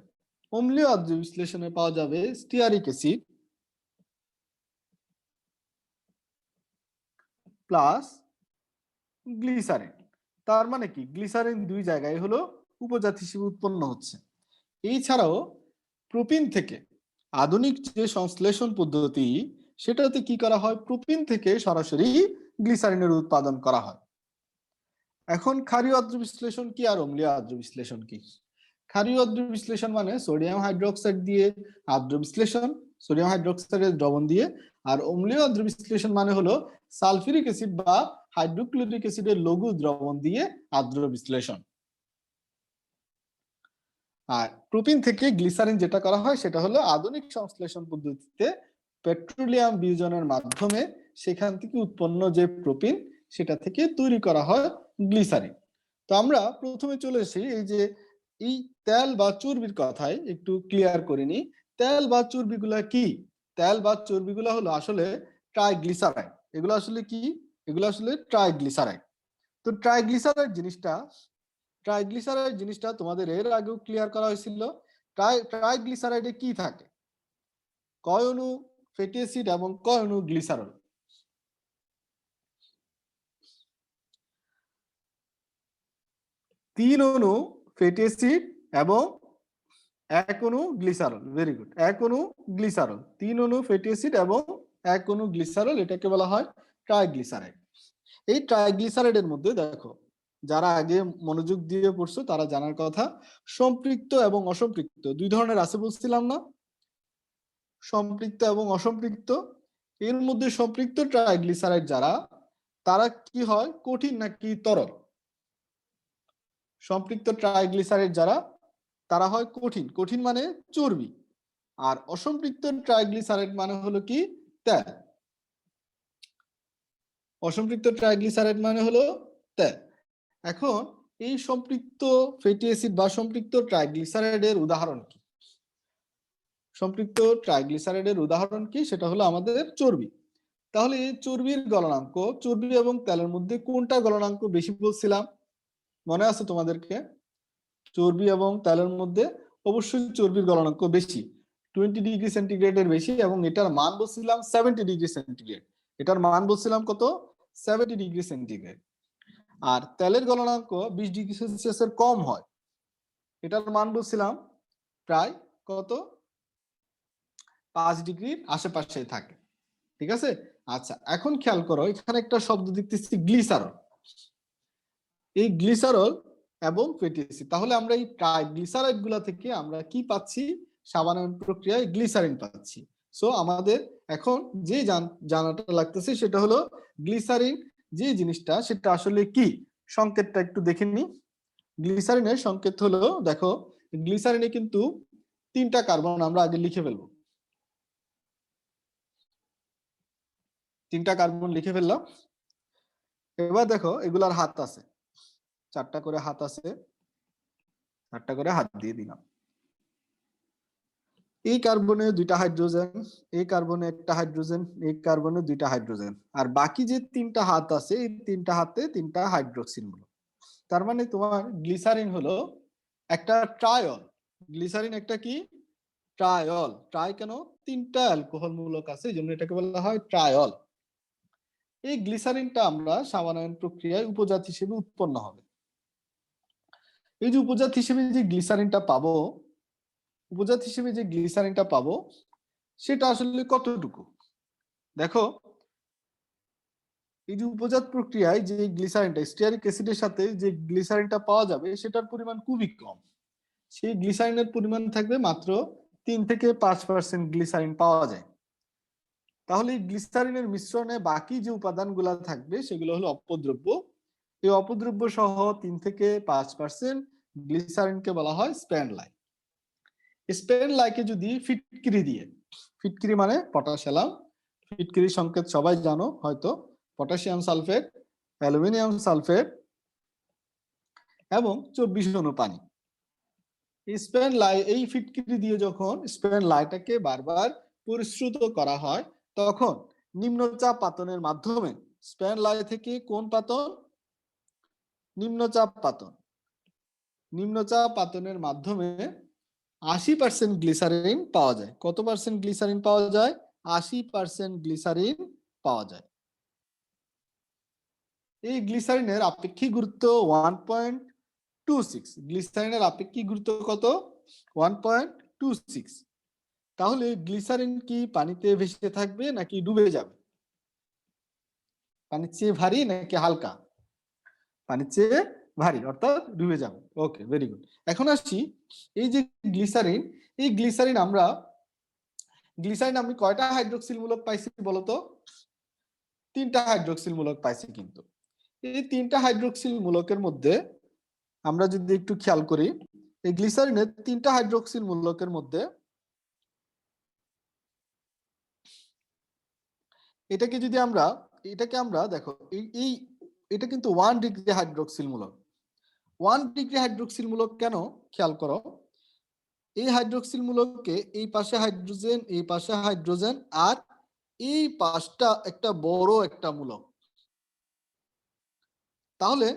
Speaker 1: অম্লীয় আর্দ্র বিশ্লেষণে পাওয়া যাবে স্টিয়ারিক অ্যাসিড প্লাস গ্লিসারিন। তার মানে কি? গ্লিসারিন দুই জায়গায় হলো উপজাত হিসেবে উৎপন্ন হচ্ছে। এছাড়াও প্রোপিন থেকে, আধুনিক যে সংশ্লেষণ পদ্ধতি সেটাতে কি করা হয়? প্রোপিন থেকে সরাসরি গ্লিসারিনের উৎপাদন করা হয়। এখন ক্ষারীয় আর্দ্র বিশ্লেষণ কি আর অম্লীয় আর্দ্র বিশ্লেষণ কি? ক্ষারীয় আর্দ্র বিশ্লেষণ মানে সোডিয়াম হাইড্রোক্সাইড দিয়ে আর্দ্র বিশ্লেষণ, সোডিয়াম হাইড্রোক্সাইডের দ্রবণ দিয়ে। আর অম্লীয় আর্দ্র বিশ্লেষণ মানে হলো সালফিউরিক অ্যাসিড বা হাইড্রোক্লোরিক অ্যাসিডের লঘু দ্রবণ দিয়ে আর্দ্র বিশ্লেষণ। আর প্রোপিন থেকে গ্লিসারিন যেটা করা হয় সেটা হলো আধুনিক সংশ্লেষণ পদ্ধতিতে পেট্রোলিয়াম বিয়োজনের মাধ্যমে সেখান থেকে উৎপন্ন যে প্রোপিন সেটা থেকে তৈরি করা হয় গ্লিসারিন। তো আমরা প্রথমে চলে আসি এই যে এই তেল বা চর্বির কথায় একটু ক্লিয়ার করে নিই। তেল বা চর্বিগুলা কি? তেল বা চর্বিগুলা হলো আসলে ট্রাইগ্লিসারাইড। এগুলো আসলে কি? এগুলো আসলে ট্রাইগ্লিসারাইড। তো ট্রাইগ্লিসারাইড জিনিসটা তোমাদের এর আগেও ক্লিয়ার করা হয়েছিল। ট্রাইগ্লিসারাইডে কি থাকে? কয় অণু ফ্যাটি অ্যাসিড এবং কয় অণু গ্লিসারল? তিন অণু ফ্যাটি অ্যাসিড এবং এক অণু গ্লিসারল। ভেরি গুড, এক অণু গ্লিসারল। তিন অণু ফ্যাটি অ্যাসিড এবং এক অণু গ্লিসারল, এটাকে বলা হয় ট্রাইগ্লিসারাইড। এই ট্রাইগ্লিসারাইডের মধ্যে দেখো, যারা আগে মনোযোগ দিয়ে পড়ছো তারা জানার কথা, সম্পৃক্ত এবং অসম্পৃক্ত দুই ধরনের আছে বলছিলাম না? সম্পৃক্ত এবং অসম্পৃক্ত। এর মধ্যে সম্পৃক্ত ট্রাইগ্লিসারাইড যারা, তারা কি হয়, কঠিন নাকি তরল? সম্পৃক্ত ট্রাইগ্লিসারাইড যারা, তারা হয় কঠিন। কঠিন মানে চর্বি। আর অসম্পৃক্ত ট্রাইগ্লিসারাইড মানে হলো কি, তেল। অসম্পৃক্ত ট্রাইগ্লিসারাইড মানে হলো তেল। এখন এই সম্পৃক্ত ফ্যাটি অ্যাসিড বা সম্পৃক্ত ট্রাইগ্লিসারাইডের উদাহরণ কি? সম্পৃক্ত ট্রাইগ্লিসারাইডের উদাহরণ কি? সেটা হলো আমাদের চর্বি। তাহলে এই চর্বির গলনাঙ্ক, চর্বি এবং তেলের মধ্যে কোনটা গলনাঙ্ক বেশি বলছিলাম? মনে আছে তোমাদেরকে? চর্বি এবং তেলের মধ্যে অবশ্যই চর্বির গলনাঙ্ক বেশি, 20 ডিগ্রি সেন্টিগ্রেডের বেশি, এবং এটার মান বলছিলাম 70 ডিগ্রি সেন্টিগ্রেড। এটার মান বলছিলাম কত? 70 ডিগ্রি সেন্টিগ্রেড। আর তেলের গলনাঙ্ক 20 ডিগ্রি সেলসিয়াসের কম হয়, এটার মান বলছিলাম প্রায় কত? 5 ডিগ্রির আশেপাশে থাকে। ঠিক আছে? আচ্ছা, এখন খেয়াল করো, এখানে একটা শব্দ দেখতেছি গ্লিসারল। এই গ্লিসারল এবং ফ্যাটি অ্যাসিড, তাহলে আমরা এই ট্রাইগ্লিসারাইড গুলা থেকে আমরা কি পাচ্ছি? সাবানয়ন প্রক্রিয়ায় গ্লিসারিন পাচ্ছি। সো আমাদের এখন যে জানাটা লাগতেছে সেটা হলো গ্লিসারিন যে জিনিসটা, সেটা আসলে কি? সংকেতটা একটু দেখে নি। গ্লিসারিনের সংকেত হলো, দেখো, গ্লিসারিনে কিন্তু 3টা কার্বন আমরা আগে লিখে ফেলবো। 3টা কার্বন লিখে ফেললাম। এবার দেখো, এগুলার হাত আছে, 4টা করে হাত আছে, 4টা করে হাত দিয়ে দিলাম। এই কার্বনে 2টা হাইড্রোজেন, এই কার্বনে 1টা হাইড্রোজেন, এই কার্বনে 2টা হাইড্রোজেন, আর বাকি যে 3টা হাত আছে, এই 3টা হাতে 3টা হাইড্রোক্সিল মূলক। তার মানে তোমার গ্লিসারিন হলো একটা ট্রায়ল। গ্লিসারিন একটা কি? ট্রায়ল। ট্রাই কেন? 3টা অ্যালকোহল মূলক আছে, এই জন্য এটাকে বলা হয় ট্রায়ল। এই গ্লিসারিনটা আমরা সাবানয়ন প্রক্রিয়ায় উপজাত হিসেবে উৎপন্ন হবে। এই যে উপজাত হিসেবে যে গ্লিসারিনটা পাবো, উপজাত হিসেবে যে গ্লিসারিনটা পাবো, সেটা আসলে কতটুকু? দেখো, এই যে উপজাত প্রক্রিয়ায় যে গ্লিসারিনটা, স্টিয়ারিক অ্যাসিডের সাথে যে গ্লিসারিনটা পাওয়া যাবে, সেটার পরিমাণ খুবই কম। সেই গ্লিসারিনের পরিমাণ থাকবে মাত্র 3 থেকে 5% গ্লিসারিন পাওয়া যায়। তাহলে এই গ্লিসারিনের মিশ্রণে বাকি যে উপাদানগুলো থাকবে সেগুলো হলো অপদ্রব্য। এই অপদ্রব্য সহ 3 থেকে 5% গ্লিসারিনকে বলা হয় স্প্যান লাইক। স্প্যান লাইকে যদি ফিটকিরি দিয়ে, ফিটকিরি মানে পটাশিয়াম, ফিটকিরির সংকেত সবাই জানো হয়তো, পটাশিয়াম সালফেট, অ্যালুমিনিয়াম সালফেট এবং 24 অণু পানি। স্প্যান লাই, এই ফিটকিরি দিয়ে যখন স্প্যান লাইটাকে বারবার পরিশ্রুত করা হয়, তখন নিম্নচাপ পাতনের মাধ্যমে স্প্যান লাই থেকে কোন পাতন? নিম্নচাপ পাতন। নিম্নচাপ পাতনের মাধ্যমে 80% গ্লিসারিন পাওয়া যায়। কত পার্সেন্ট গ্লিসারিন পাওয়া যায়? 80% গ্লিসারিন পাওয়া যায়। এই গ্লিসারিনের আপেক্ষিক গুরুত্ব 1.26। গ্লিসারিনের আপেক্ষিক গুরুত্ব কত? 1.26। তাহলে গ্লিসারিন কি পানিতে ভেসে থাকবে নাকি ডুবে যাবে? পানির চেয়ে ভারী নাকি হালকা? পানির চেয়ে ভারী, অর্থাৎ ডুবে যাবে। ওকে, ভেরি গুড। এখন আসছি এই যে গ্লিসারিন, এই গ্লিসারিন আমি কয়টা হাইড্রোক্সিল মূলক পাইছি বলতো? 3টা হাইড্রোক্সিল মূলক পাইছি। কিন্তু এই 3টা হাইড্রোক্সিল মূলকের মধ্যে আমরা যদি একটু খেয়াল করি, এই গ্লিসারিনের 3টা হাইড্রোক্সিল মূলকের মধ্যে এটাকে আমরা দেখো, এই এটা কিন্তু 1 ডিগ্রি হাইড্রোক্সিল মূলক। 1 ডিগ্রি হাইড্রোক্সিল মূলক কেন খেয়াল করো, এই হাইড্রোক্সিল মূলককে এই পাশে হাইড্রোজেন, এই পাশে হাইড্রোজেন, আর এই পাশটা একটা বড় একটা মূলক। তাহলে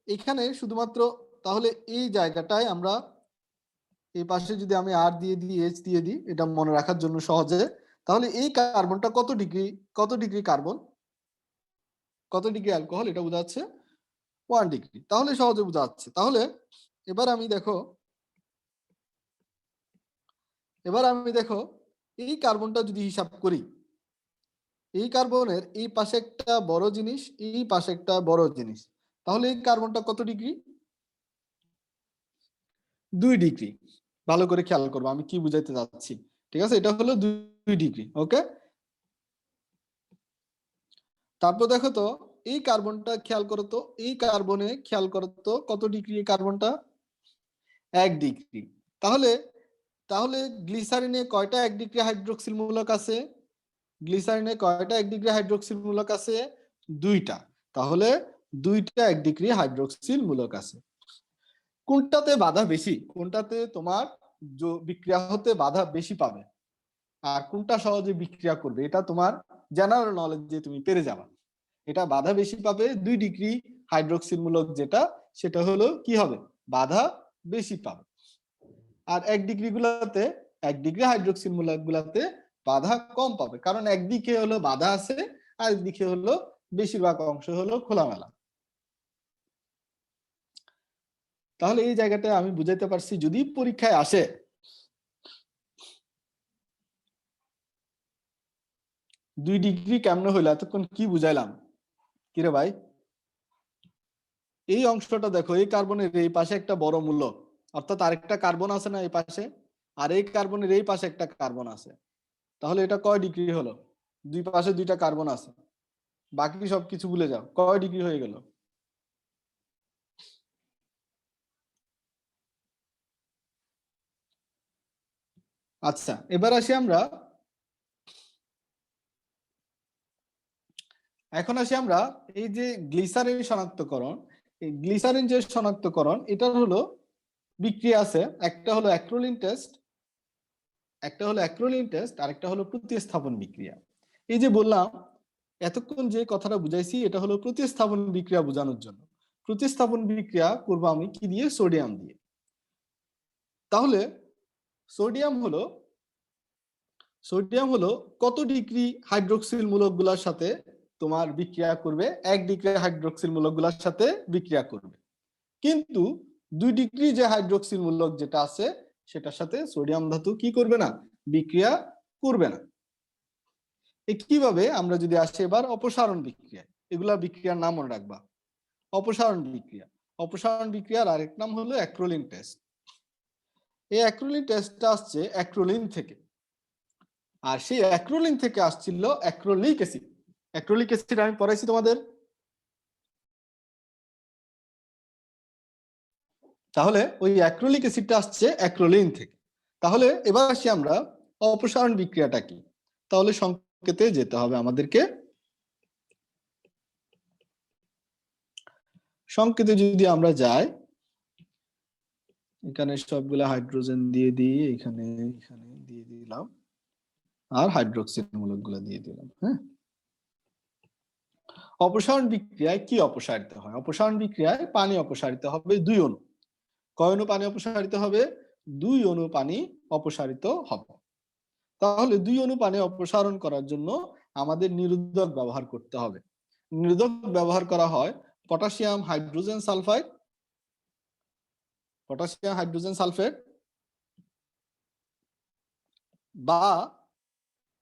Speaker 1: এখানে শুধুমাত্র, তাহলে এই জায়গাটায় আমরা এই পাশে যদি আমি আর দিয়ে দিই, এইচ দিয়ে দিই, এটা মনে রাখার জন্য সহজে, তাহলে এই কার্বনটা কত ডিগ্রি কার্বন, কত ডিগ্রি অ্যালকোহল, এটা বোঝা যাচ্ছে 1 ডিগ্রি। তাহলে সহজে বোঝা যাচ্ছে। তাহলে এবার আমি দেখো এই কার্বনটা যদি হিসাব করি, এই কার্বনের এই পাশে একটা বড় জিনিস, এই পাশে একটা বড় জিনিস, তাহলে এই কার্বনটা কত ডিগ্রি? 2 ডিগ্রি। ভালো করে খেয়াল করবো আমি কি বুঝাইতে যাচ্ছি। ঠিক আছে, এটা হলো 2 ডিগ্রি। ওকে, তারপর দেখো তো এই কার্বনটা খেয়াল করো তো, এই কার্বনে খেয়াল করো তো কত ডিগ্রি কার্বনটা? 1 ডিগ্রি। তাহলে গ্লিসারিনে কয়টা 1 ডিগ্রি হাইড্রোক্সিল মূলক আছে? গ্লিসারিনে কয়টা 1 ডিগ্রি হাইড্রোক্সিল মূলক আছে? 2টা। তাহলে 2টা 1 ডিগ্রি হাইড্রোক্সিল মূলক আছে। কোনটাতে বাধা বেশি, কোনটাতে তোমার বিক্রিয়া হতে বাধা বেশি পাবে, আর কোনটা সহজে বিক্রিয়া করবে, এটা তোমার জেনারেল নলেজ যে তুমি পেরে যাবা। এটা বাধা বেশি পাবে 2 ডিগ্রি হাইড্রোক্সিল মূলক যেটা, সেটা হলো কি হবে? বাধা বেশি পাবে। আর 1 ডিগ্রি হাইড্রোক্সিল মূলক গুলাতে বাধা কম পাবে, কারণ একদিকে হলো বাধা আছে আর একদিকে হলো বেশিরভাগ অংশ হলো খোলামেলা। তাহলে এই জায়গাটা আমি বুঝাইতে পারছি, যদি পরীক্ষায় আসে 2 ডিগ্রি কেমনে হইলো, এতক্ষণ কি বুঝাইলাম? কিরে ভাই, এই অংশটা দেখো, এই কার্বনের এই পাশে একটা বড় মূলক, অর্থাৎ আরেকটা কার্বন আছে না এই পাশে, আর এই কার্বনের এই পাশে একটা কার্বন আছে। তাহলে এটা কয় ডিগ্রি হলো? দুই পাশে 2টা কার্বন আছে, বাকি সব কিছু ভুলে যাও, কয় ডিগ্রি হয়ে গেল? আচ্ছা, এবার আসি আমরা এই যে গ্লিসারিন শনাক্তকরণ, এই গ্লিসারিন যে শনাক্তকরণ, এটার হলো বিক্রিয়া আছে। একটা হলো অ্যাক্রোলিন টেস্ট, আর একটা হলো প্রতিস্থাপন বিক্রিয়া। এই যে বললাম এতক্ষণ যে কথাটা বুঝাইছি, এটা হলো প্রতিস্থাপন বিক্রিয়া বোঝানোর জন্য। প্রতিস্থাপন বিক্রিয়া করবো আমি কি দিয়ে? সোডিয়াম দিয়ে। তাহলে সোডিয়াম হলো কত ডিগ্রি হাইড্রোক্সিল মূলকগুলোর সাথে তোমার বিক্রিয়া করবে? 1 ডিগ্রি হাইড্রোক্সিল মূলকগুলোর সাথে বিক্রিয়া করবে। কিন্তু 2 ডিগ্রি যে হাইড্রোক্সিল মূলক যেটা আছে, সেটার সাথে সোডিয়াম ধাতু কি করবে না? বিক্রিয়া করবে না। কিভাবে? আমরা যদি আসি এবার অপসারণ বিক্রিয়া, এগুলা বিক্রিয়ার নাম মনে রাখবা। অপসারণ বিক্রিয়ার আরেক নাম হলো অ্যাক্রোলিন টেস্ট। এই অ্যাক্রোলিন টেস্টটা আসছে অ্যাক্রোলিন থেকে, আর সেই অ্যাক্রোলিন থেকে আসছিল অ্যাক্রোলিক অ্যাসিড। অ্যাক্রোলিক অ্যাসিড আমি পড়াইছি তোমাদের। তাহলে ওই অ্যাক্রোলিক অ্যাসিডটা আসছে অ্যাক্রোলিন থেকে। তাহলে এবার আসি আমরা অপসারণ বিক্রিয়াটা কি। তাহলে সংকেতে যেতে হবে আমাদেরকে। সংকেতে যদি আমরা যাই, এখানে সবগুলা হাইড্রোজেন দিয়ে দিই, এখানে দিয়ে দিলাম, আর হাইড্রোক্সিল মূলকগুলো দিয়ে দিলাম। হ্যাঁ, অপসারণ বিক্রিয়ায় কি অপসারিত হয়? অপসারণ বিক্রিয়ায় পানি অপসারিত হবে 2 অণু। কয় অণু পানি অপসারিত হবে? 2 অণু পানি অপসারিত হবে। তাহলে 2 অণু পানি অপসারণ করার জন্য আমাদের নিরোধক ব্যবহার করতে হবে। নিরোধক ব্যবহার করা হয় পটাশিয়াম হাইড্রোজেন সালফেট বা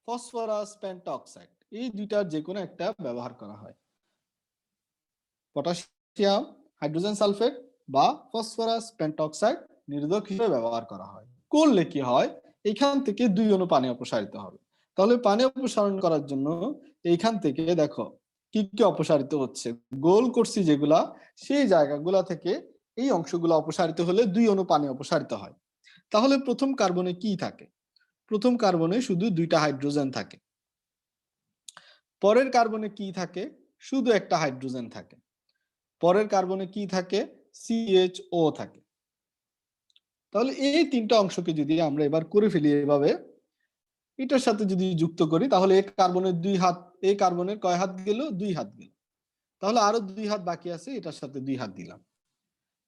Speaker 1: ফসফরাস পেন্টঅক্সাইড, এই দুইটার যে কোনো একটা ব্যবহার করা হয়। পটাশিয়াম হাইড্রোজেন সালফেট বা ফসফরাস পেন্টক্সাইড নিরোধক হিসেবে ব্যবহার করা হয়। করলে কি হয়, এখান থেকে 2 অণু পানি অপসারিত হবে। তাহলে পানি অপসারণ করার জন্য এইখান থেকে দেখো কি কি অপসারিত হচ্ছে, গোল করছি যেগুলা, সেই জায়গাগুলা থেকে এই অংশগুলো অপসারিত হলে 2 অণু পানি অপসারিত হয়। তাহলে প্রথম কার্বনে কি থাকে? প্রথম কার্বনে শুধু 2টা হাইড্রোজেন থাকে। পরের কার্বনে কি থাকে? শুধু একটা হাইড্রোজেন থাকে। পরের কার্বনে কি থাকে? CHO থাকে। তাহলে এই 3টা অংশকে যদি আমরা এবার করে ফেলি এভাবে, এটার সাথে যদি যুক্ত করি, তাহলে এই কার্বনের 2 হাত, এই কার্বনের কয় হাত গেল? 2 হাত গেল। তাহলে আরো 2 হাত বাকি আছে, এটার সাথে 2 হাত দিলাম।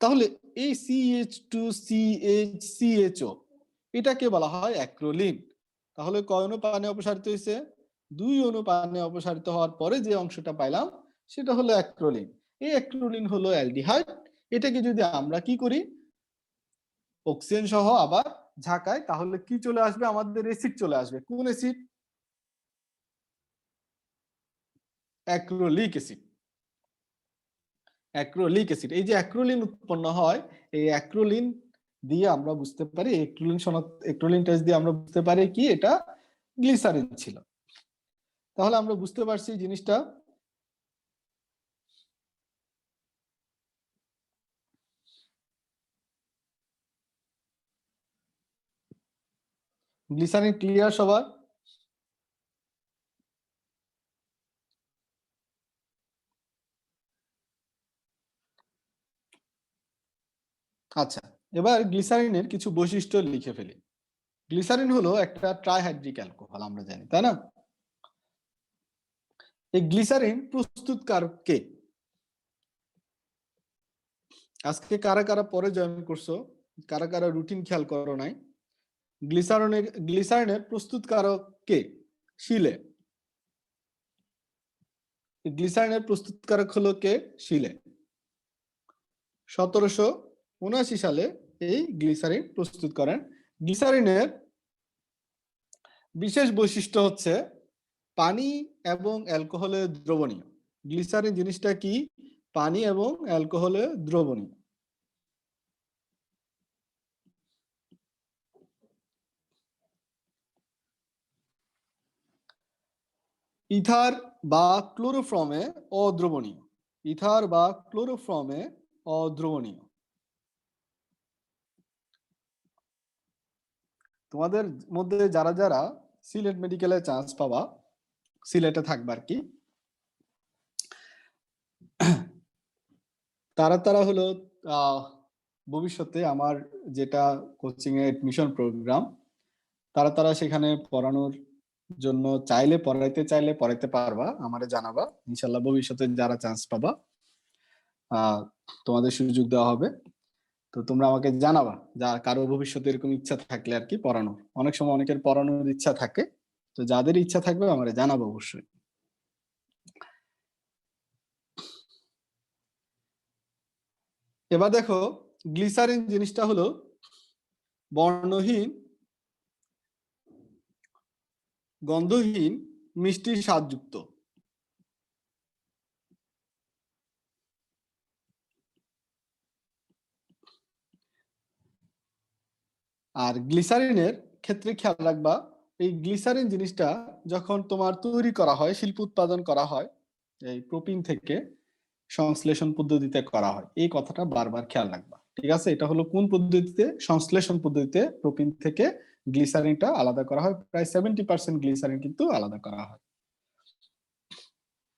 Speaker 1: তাহলে এই CH2CHCHO এটাকে বলা হয় অ্যাক্রোলিন। তাহলে কয় অণু পানি অপসারিত হয়েছে? 2 অণু পানি অপসারিত হওয়ার পরে যে অংশটা পাইলাম সেটা হলো অ্যাক্রোলিন। এই অ্যাক্রোলিন হলো অ্যালডিহাইড। এটাকে যদি আমরা কি করি, অক্সিজেন সহ আবার ঝাঁকাই, তাহলে কি চলে আসবে? আমাদের অ্যাসিড চলে আসবে। কোন acid? Acrylic acid. Acrylic acid. এই যে অ্যাক্রোলিন উৎপন্ন হয়, এই অ্যাক্রোলিন দিয়ে আমরা বুঝতে পারি, অ্যাক্রোলিন টেস্ট দিয়ে আমরা বুঝতে পারি কি এটা গ্লিসারিন ছিল। তাহলে আমরা বুঝতে পারছি জিনিসটা। গ্লিসারিন ক্লিয়ার সবার? আচ্ছা, এবার গ্লিসারিনের কিছু বৈশিষ্ট্য লিখে ফেলি। গ্লিসারিন হলো একটা ট্রাইহাইড্রিক অ্যালকোহল, আমরা জানি, তাই না? এই গ্লিসারিন প্রস্তুতকারক কে? আজকে কারা কারা পরে জয়েন করছো, কারা কারা রুটিন খেয়াল করো নাই? গ্লিসারিনের প্রস্তুতকারক কে? শিলে। গ্লিসারিনের প্রস্তুতকারক হলো কে? শিলে। 1779 সালে এই গ্লিসারিন প্রস্তুত করেন। গ্লিসারিনের বিশেষ বৈশিষ্ট্য হচ্ছে পানি এবং অ্যালকোহলে দ্রবণীয়। গ্লিসারিন জিনিসটা কি? পানি এবং অ্যালকোহলে দ্রবণীয়। ইথার বা ক্লোরোফর্মে অদ্রবণীয়। ইথার বা ক্লোরোফর্মে অদ্রবণীয়। তোমাদের মধ্যে যারা যারা সিলেট মেডিকেলে চান্স পাবা, সিলেটে থাকবে আর কি, তারা তারা হলো ভবিষ্যতে আমার যেটা কোচিং এ এডমিশন প্রোগ্রাম, তারা তারা সেখানে পড়ানোর জন্য চাইলে, পড়াইতে চাইলে পড়াইতে পারবা, আমারে জানাবা। ইনশাল্লাহ ভবিষ্যতে যারা চান্স পাবা তোমাদের সুযোগ দেওয়া হবে। তো তোমরা আমাকে জানাবা, যা কারো ভবিষ্যতে এরকম ইচ্ছা থাকলে আর কি পড়ানোর। অনেক সময় অনেকের পড়ানোর ইচ্ছা থাকে, তো যাদের ইচ্ছা থাকবে আমারে জানাবো অবশ্যই। এবার দেখো, গ্লিসারিন জিনিসটা হলো বর্ণহীন, গন্ধহীন, মিষ্টি স্বাদযুক্ত। আর গ্লিসারিনের ক্ষেত্রে খেয়াল রাখবা, এই গ্লিসারিন জিনিসটা যখন তোমার তৈরি করা হয়, শিল্প উৎপাদন করা হয়, এই প্রোপিন থেকে সংশ্লেষণ পদ্ধতিতে করা হয়। এই কথাটা বারবার খেয়াল রাখবা, ঠিক আছে? এটা হলো কোন পদ্ধতিতে? সংশ্লেষণ পদ্ধতিতে প্রোপিন থেকে গ্লিসারিনটা আলাদা করা হয়। প্রায় 70% গ্লিসারিন কিন্তু আলাদা করা হয়।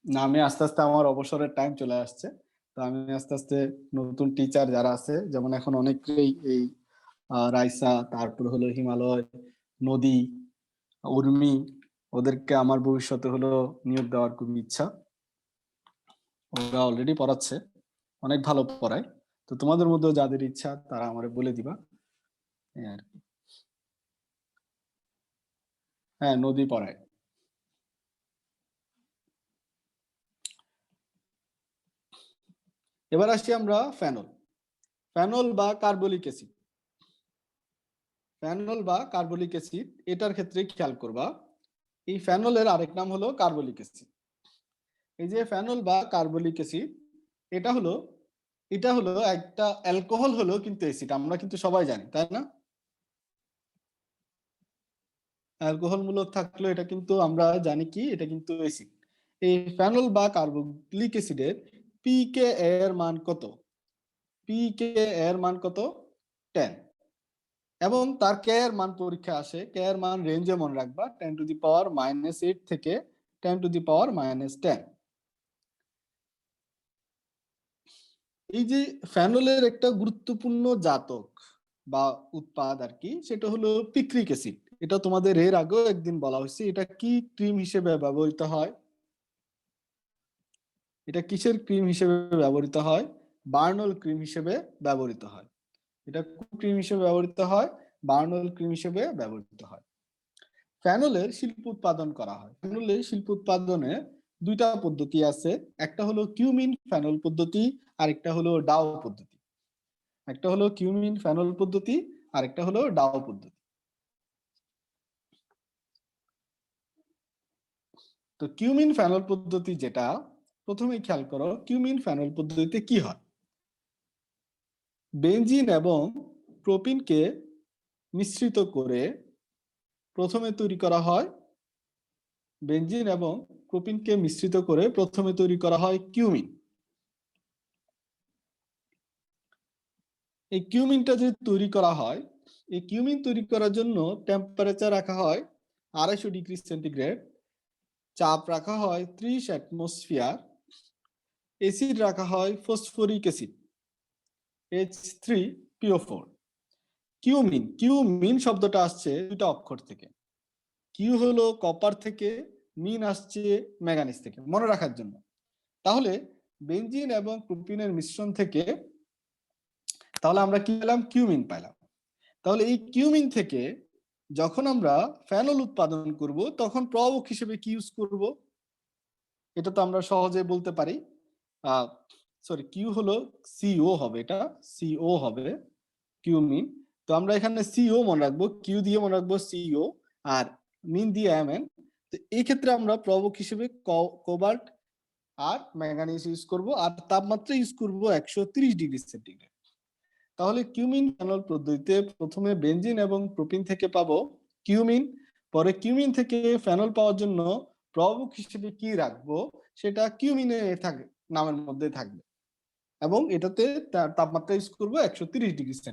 Speaker 1: না, আমি আস্তে আস্তে আমার অবসরের টাইম চলে আসছে, তো আমি আস্তে আস্তে নতুন টিচার যারা আছে, যেমন এখন অনেকেই এই রাইসা, তারপর হলো হিমালয়, নদী, উর্মি, ওদেরকে আমার ভবিষ্যতে হলো নিয়োগ দেওয়ার খুব ইচ্ছা। ওরা অলরেডি পড়াচ্ছে, অনেক ভালো পড়ায়। তো তোমাদের মধ্যে যাদের ইচ্ছা তারা আমারে বলে দিবা। হ্যাঁ, নদী পড়ায়। এবার আসছি আমরা ফেনল। ফেনল বা কার্বলিক অ্যাসিড। ফেনল বা কার্বলিক অ্যাসিড, এটার ক্ষেত্রে খেয়াল করবা, এই ফেনলের আরেক নাম হলো কার্বলিক অ্যাসিড। এই যে ফেনল বা কার্বলিক অ্যাসিড, এটা হলো এটা হলো একটা অ্যালকোহল হলো কিন্তু অ্যাসিড, আমরা কিন্তু সবাই জানি, তাই না? অ্যালকোহল মূলক থাকলো এটা কিন্তু আমরা জানি কি এটা কিন্তু অ্যাসিড। এই ফেনল বা কার্বক্সিলিক অ্যাসিডের পিকে এর মান কত? পিকে এর মান কত? 10। এবং তার কে এর মান পরীক্ষা আসে, কে এর মান রেঞ্জে মনে রাখবা 10⁻⁸ থেকে 10⁻⁻10। এই যে ফেনলের একটা গুরুত্বপূর্ণ জাতক বা উৎপাদ আর কি, সেটা হলো পিক্রিক অ্যাসিড। এটা তোমাদের এর আগেও একদিন বলা হয়েছে। এটা কি ক্রিম হিসেবে ব্যবহৃত হয়? এটা কিসের ক্রিম হিসেবে ব্যবহৃত হয়? বার্নল ক্রিম হিসেবে ব্যবহৃত হয়। এটা কোন ক্রিম হিসেবে ব্যবহৃত হয়? বার্নল ক্রিম হিসেবে ব্যবহৃত হয়। ফেনলের শিল্প উৎপাদন করা হয়। ফেনলের শিল্প উৎপাদনে দুইটা পদ্ধতি আছে। একটা হলো কিউমিন ফেনল পদ্ধতি, আর একটা হলো ডাও পদ্ধতি। একটা হলো কিউমিন ফেনল পদ্ধতি, আর একটা হলো ডাও পদ্ধতি। তো কিউমিন ফেনল পদ্ধতি যেটা, প্রথমে খেয়াল করো কিউমিন ফেনল পদ্ধতিতে কি হয়। বেনজিন এবং প্রোপিনকে মিশ্রিত করে প্রথমে তৈরি করা হয়, বেনজিন এবং প্রোপিনকে মিশ্রিত করে প্রথমে তৈরি করা হয় কিউমিন। এই কিউমিনটা যদি তৈরি করা হয়, এই কিউমিন তৈরি করার জন্য টেম্পারেচার রাখা হয় 250°C, চাপ রাখা হয় 30 অ্যাটমসফিয়ার, এসিড রাখা হয় phosphoric acid H3PO4। Cumin, cumin শব্দটা আসছে দুইটা অক্ষর থেকে। কিউ হলো কপার থেকে, মিন আসছে ম্যাঙ্গানিজ থেকে, মনে রাখার জন্য। তাহলে বেনজিন এবং প্রোপিনের মিশ্রণ থেকে তাহলে আমরা কি পেলাম? কিউমিন পেলাম। তাহলে এই কিউমিন থেকে যখন আমরা ফেনল উৎপাদন করব তখন প্রভাবক হিসেবে কি ইউজ করব? এটা তো আমরা সহজে বলতে পারি। সরি, কিউ হলো সিও হবে, এটা সিও হবে কিউমিন। তো আমরা এখানে সিও মনে রাখবো, কিউ দিয়ে মনে রাখবো সিও, আর মিন দিয়ে এমএন। তো এই ক্ষেত্রে আমরা প্রভাবক হিসেবে কোবাল্ট আর ম্যাঙ্গানিজ ইউজ করব, আর তাপমাত্রা ইউজ করব 130°C। তাহলে কিউমিন ফেনল পদ্ধতিতে প্রথমে বেনজিন এবং প্রোপিন থেকে পাবো কিউমিন, পরে কিউমিন থেকে ফেনল পাওয়ার জন্য প্রভাবক হিসেবে কি রাখবো, সেটা কিউমিনে থাকে, নামের মধ্যে থাকবে, এবং এটাতে তাপমাত্রা ইউজ করবো 130°C।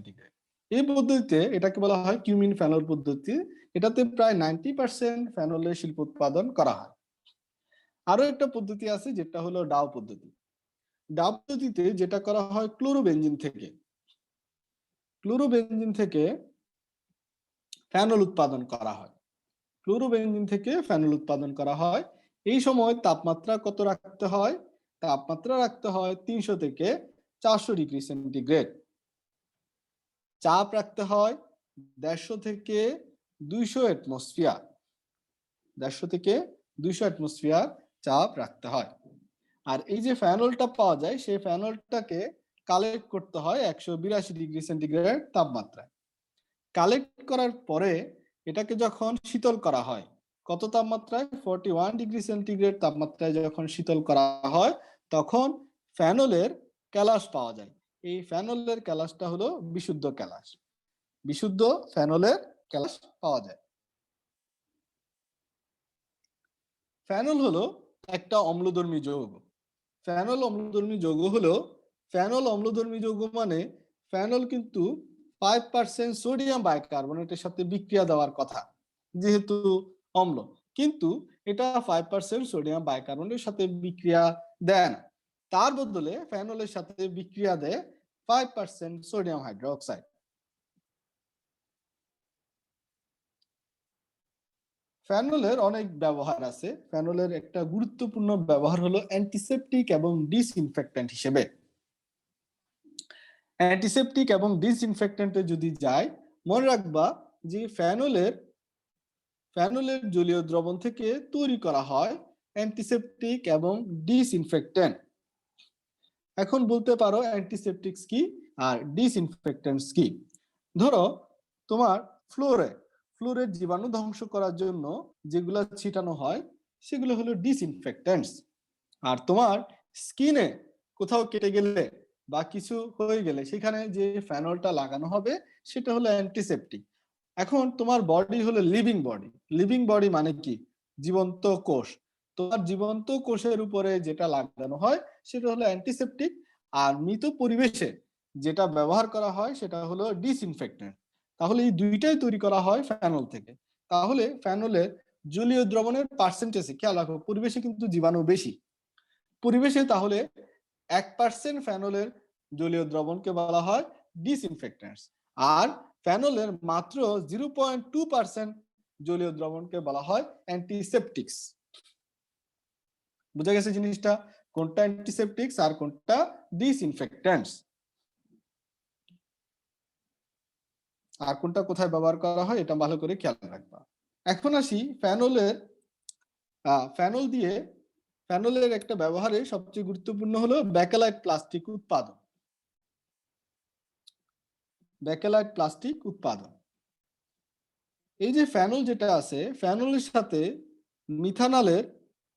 Speaker 1: এই পদ্ধতিতে এটাকে বলা হয় কিউমিন ফেনল পদ্ধতি। এটাতে প্রায় 90% ফেনলের শিল্প উৎপাদন করা হয়। আরো একটা পদ্ধতি আছে যেটা হলো ডাও পদ্ধতি। ডাও পদ্ধতিতে যেটা করা হয় ক্লোরোবেনজিন থেকে, ক্লোরোবেনজিন থেকে ফেনল উৎপাদন করা হয়। ক্লোরোবেনজিন থেকে ফেনল উৎপাদন করা হয়। এই সময় তাপমাত্রা কত রাখতে হয়? তাপমাত্রা রাখতে হয় 300 থেকে 400°C। চাপ রাখতে হয় 150 থেকে 200 অ্যাটমসফিয়ার, 150 থেকে 200 অ্যাটমসফিয়ার চাপ রাখতে হয়। আর এই যে ফেনলটা পাওয়া যায়, সেই ফেনলটাকে কালেক্ট করতে হয় 182°C তাপমাত্রায়। কালেক্ট করার পরে এটাকে যখন শীতল করা হয়, কত তাপমাত্রায়? 41°C তাপমাত্রায় যখন শীতল করা হয়, তখন ফেনলের ক্যালাস পাওয়া যায়। এই ফেনলের ক্যালাসটা হলো বিশুদ্ধ ক্যালাস। বিশুদ্ধ ফেনলের ক্যালাস পাওয়া যায়। ফেনল হলো একটা অম্লধর্মী যৌগ। ফেনল অম্লধর্মী যৌগ হলো, ফেনল অম্লধর্মী যৌগ মানে ফেনল কিন্তু 5% সোডিয়াম বাইকার্বনেটের সাথে বিক্রিয়া দেওয়ার কথা, যেহেতু অম্ল, কিন্তু এটা 5% সোডিয়াম বাইকার্বনেটের সাথে বিক্রিয়া দেয় না। তার বদলে ফেনলের সাথে বিক্রিয়া দেয় 5% সোডিয়াম হাইড্রোক্সাইড। ফেনলের অনেক ব্যবহার আছে। ফেনলের একটা গুরুত্বপূর্ণ ব্যবহার হলো অ্যান্টিসেপটিক এবং ডিসইনফেক্ট্যান্ট হিসেবে। অ্যান্টিসেপটিক এবং ডিসইনফেক্ট্যান্টে যদি যায়, মনে রাখবা যে ফেনলের জলীয় দ্রবণ থেকে তৈরি করা হয় অ্যান্টিসেপটিক এবং ডিসইনফেক্ট্যান্ট। এখন বলতে পারো অ্যান্টিসেপটিক্স কি আর ডিসইনফেক্ট্যান্টস কি? ধরো তোমার ফ্লোরের জীবাণু ধ্বংস করার জন্য যেগুলো ছিটানো হয় সেগুলো হলো ডিসইনফেক্ট্যান্টস। আর তোমার স্কিনে কোথাও কেটে গেলে বা কিছু হয়ে গেলে সেখানে যে ফেনলটা লাগানো হবে সেটা হলো অ্যান্টিসেপটিক। এখন তোমার বডি হলো লিভিং বডি। লিভিং বডি মানে কি? জীবন্ত কোষ। তোমার জীবন্ত কোষের উপরে যেটা লাগানো হয় সেটা হলো অ্যান্টিসেপটিক। আর মৃত পরিবেশে যেটা ব্যবহার করা হয় সেটা হলো ডিসইনফেক্টেন্ট। তাহলে এই দুইটাই তৈরি করা হয় ফেনল থেকে। তাহলে ফেনলের জলীয় দ্রবণের পার্সেন্টেজে খেয়াল রাখো, পরিবেশে কিন্তু জীবাণু বেশি। পরিবেশে তাহলে 1% ফেনলের জলীয় দ্রবণকে বলা হয় ডিসইনফেক্টেন্টস, আর ফেনলের মাত্র 0.2% জলীয় দ্রবণকে বলা হয় অ্যান্টিসেপটিক্স। বুঝা গেছে জিনিসটা? কোনটা অ্যান্টিসেপটিক্স আর কোনটা ডিসইনফেক্টেন্টস, আর কোনটা কোথায় ব্যবহার করা হয় এটা ভালো করে খেয়াল রাখবা। এখন আসি ফেনলের একটা ব্যবহারে সবচেয়ে গুরুত্বপূর্ণ হলো ব্যাকেলাইট প্লাস্টিক উৎপাদন। ব্যাকেলাইট প্লাস্টিক উৎপাদন। এই যে ফেনল যেটা আছে, ফেনলের সাথে মিথানলের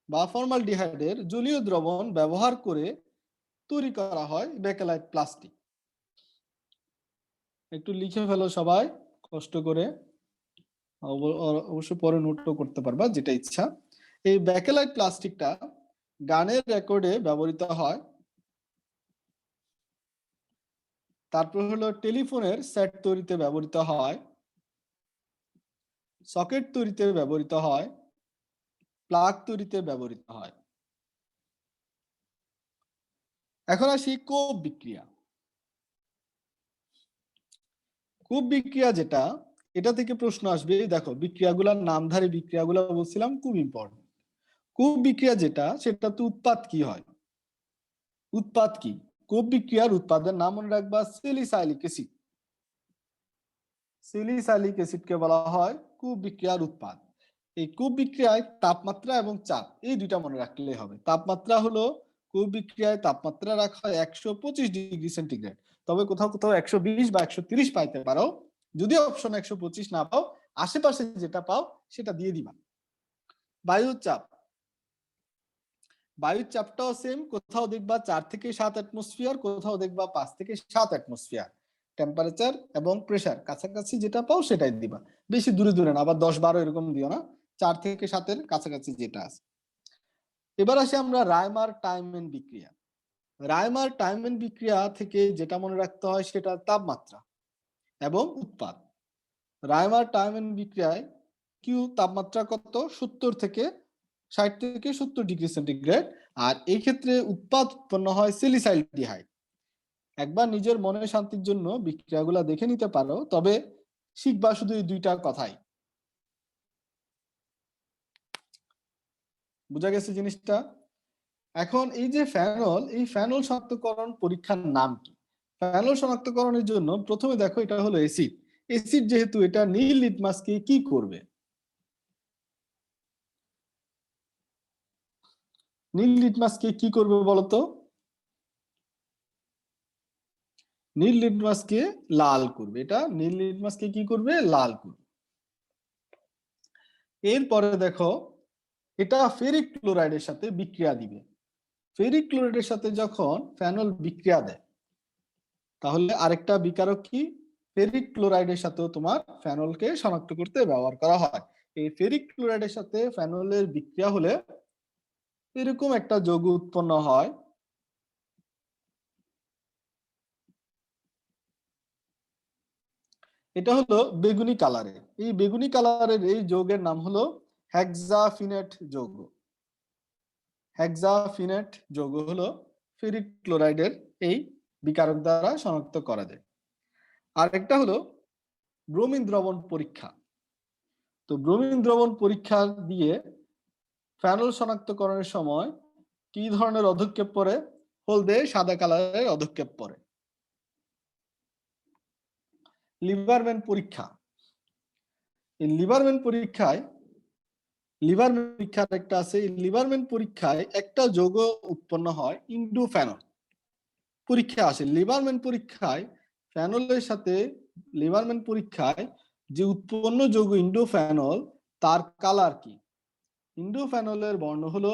Speaker 1: বা ফর্মালডিহাইডের জলীয় দ্রবণ ব্যবহার করে তৈরি করা হয় ব্যাকেলাইট প্লাস্টিক। একটু লিখে ফেলো সবাই কষ্ট করে, অবশ্য পরে নোটও করতে পারবা যেটা ইচ্ছা। এই ব্যাকেলাইট প্লাস্টিকটা গানের রেকর্ডে ব্যবহৃত হয়, তারপর হলো টেলিফোনের সেট তৈরিতে ব্যবহৃত হয়, সকেট তৈরিতে ব্যবহৃত হয়, প্লাগ তৈরিতে ব্যবহৃত হয়। এখন আসি কোপ বিক্রিয়া। কোপ বিক্রিয়া যেটা, এটা থেকে প্রশ্ন আসবে। দেখো বিক্রিয়াগুলোর নামধারী বিক্রিয়াগুলো বলছিলাম খুব ইম্পর্টেন্ট। কোপ বিক্রিয়া যেটা, সেটা তো উৎপাদ কি হয়? উৎপাদ কি? কোপ বিক্রিয়ার উৎপাদের নাম মনে রাখবা স্যালিসাইলিক অ্যাসিড। স্যালিসাইলিক অ্যাসিডকে বলা হয় কোপ বিক্রিয়ার উৎপাদ। এই কোপ বিক্রিয়ায় তাপমাত্রা এবং চাপ এই দুইটা মনে রাখলেই হবে। তাপমাত্রা হলো, কোপ বিক্রিয়ায় তাপমাত্রা রাখা হয় 125 ডিগ্রি সেন্টিগ্রেড, তবে কোথাও কোথাও 120 বা 130 পাইতে পারো। যদি অপশন 125 না পাও, আশেপাশে যেটা পাও সেটা দিয়ে দিবা। বায়ুর চাপ, বায়ুর চাপটাও সেম, কোথাও দেখবা 4 থেকে 7 অ্যাটমসফিয়ার, কোথাও দেখবা 5 থেকে 7 অ্যাটমসফিয়ার। টেম্পারেচার এবং প্রেসার কাছাকাছি যেটা পাও সেটাই দিবা, বেশি দূরে দূরে না, আবার 10-12 এরকম দিও না, 4 থেকে 7 এর কাছাকাছি যেটা আছে। এবার আসি আমরা রায়মার টাইমেন বিক্রিয়া। রায়মার টাইমেন বিক্রিয়া থেকে যেটা মনে রাখতে হয় সেটা তাপমাত্রা এবং উৎপাদ। রায়মার টাইমেন বিক্রিয়ায় কিউ তাপমাত্রা কত? 70 থেকে 60 থেকে 70 ডিগ্রি সেন্টিগ্রেড। আর এই ক্ষেত্রে উৎপাদ উৎপন্ন হয় স্যালিসাইলডিহাইড। একবার নিজের মনের শান্তির জন্য বিক্রিয়াগুলো দেখে নিতে পারো, তবে শিখবা শুধু এই দুইটা কথাই। বুঝা গেছে জিনিসটা? এখন এই যে ফেনল, এই ফেনল শনাক্তকরণ পরীক্ষার নাম কি? ফেনল শনাক্তকরণের জন্য প্রথমে দেখো এটা হলো অ্যাসিড। অ্যাসিড যেহেতু, এটা নীল লিটমাসকে কি করবে? নীল লিটমাসকে কি করবে বলতো? নীল লিটমাসকে লাল করবে। এটা নীল লিটমাসকে কি করবে? লাল করবে। এরপরে দেখো এটা ফেরিক ক্লোরাইডের সাথে বিক্রিয়া দিবে। ফেরিক ক্লোরাইডের সাথে যখন ফেনল বিক্রিয়া দেয়, তাহলে আরেকটা বিকারক কি? ফেরিক ক্লোরাইডের সাথেও তোমার ফেনলকে শনাক্ত করতে ব্যবহার করা হয়। এই ফেরিক ক্লোরাইডের সাথে ফেনলের বিক্রিয়া হলে এরকম একটা যৌগ উৎপন্ন হয়। এটা হলো বেগুনি কালারের। এই বেগুনি কালারের এই যৌগের নাম হলো হেক্সাফিনেট যৌগ। হেক্সাফিনেট যৌগ হলো ফেরিক ক্লোরাইডের এই বিকারক দ্বারা শনাক্ত করা যায়। আরেকটা হলো ব্রোমিন দ্রবণ পরীক্ষা। তো ব্রোমিন দ্রবণ পরীক্ষা দিয়ে ফেনল শনাক্তকরণের সময় কি ধরনের অধক্ষেপ পড়ে? হলদে সাদা কালারের অধক্ষেপ পড়ে। লিভারম্যান পরীক্ষা। এই লিভারম্যান পরীক্ষার একটা আছে। লিভারম্যান পরীক্ষায় একটা যৌগ উৎপন্ন হয় ইন্ডোফেনল। পরীক্ষা আসে লিভারম্যান পরীক্ষায় ফেনলের সাথে। লিভারম্যান পরীক্ষায় যে উৎপন্ন যৌগ ইন্ডোফেনল, তার কালার কি? ইন্ডোফেনলের বর্ণ হলো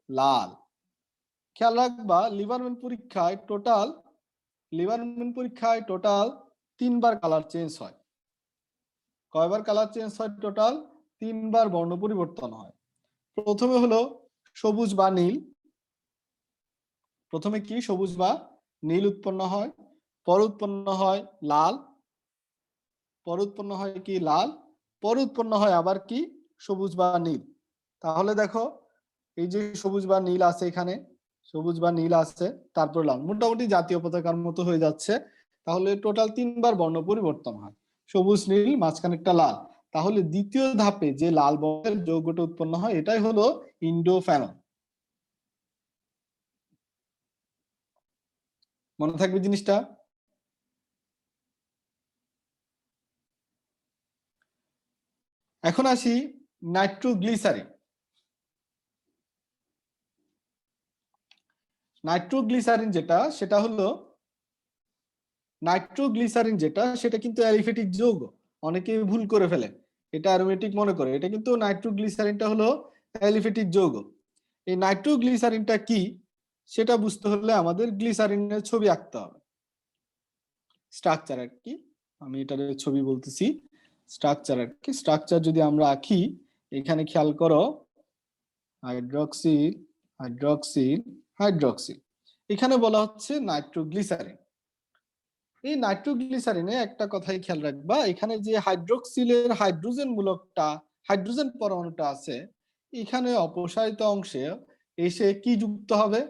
Speaker 1: লাল। খেয়াল রাখবা লিভারম্যান পরীক্ষায় টোটাল লিবারম্যান পরীক্ষায় টোটাল 3বার কালার চেঞ্জ হয়। কয়বার কালার চেঞ্জ হয়? টোটাল 3বার বর্ণ পরিবর্তন হয়। প্রথমে হলো সবুজ বা নীল, প্রথমে কি সবুজ বা নীল উৎপন্ন হয়, পরে উৎপন্ন হয় লাল, পরে উৎপন্ন হয় কি লাল, পরে উৎপন্ন হয় আবার কি সবুজ বা নীল। তাহলে দেখো এই যে সবুজ বা নীল আছে, এখানে সবুজ বা নীল আছে, তারপর লাল, মোটামুটি জাতীয় পতাকার মতো হয়ে যাচ্ছে। তাহলে টোটাল 3বার বর্ণ পরিবর্তন হয়, সবুজ নীল মাঝখানে একটা লাল। তাহলে দ্বিতীয় ধাপে যে লাল বর্ণের যৌগটা উৎপন্ন হয় এটাই হলো ইন্ডোফ্যানন। মনে থাকবে জিনিসটা। এখন আসি নাইট্রোগ্লিসারিন। নাইট্রোগ্লিসারিন যেটা সেটা হলো নাইট্রোগ্লিসারিন যেটা সেটা কিন্তু অ্যালিফেটিক যৌগ, অনেকেই ভুল করে ফেলে, এটা অ্যারোমেটিক মনে করে, এটা কিন্তু নাইট্রোগ্লিসারিনটা হলো অ্যালিফেটিক যৌগ। এই নাইট্রোগ্লিসারিনটা কি সেটা বুঝতে হলে আমাদের গ্লিসারিনের ছবি আঁকতে হবে। স্ট্রাকচার আর কি, আমি এটার ছবি বলতেছি, স্ট্রাকচার আর কি। স্ট্রাকচার যদি আমরা আঁকি, এখানে খেয়াল করো হাইড্রক্সিল হাইড্রক্সিল হাইড্রক্সিল, এখানে বলা হচ্ছে নাইট্রোগ্লিসারিন। এই নাইট্রোগ্লিসারিনে একটা কথাই খেয়াল রাখবা, এখানে যে হাইড্রক্সিলের হাইড্রোজেন মূলকটা, হাইড্রোজেন পরমাণুটা আছে, এখানে অপসারিত অংশে এসে কি যুক্ত হবে?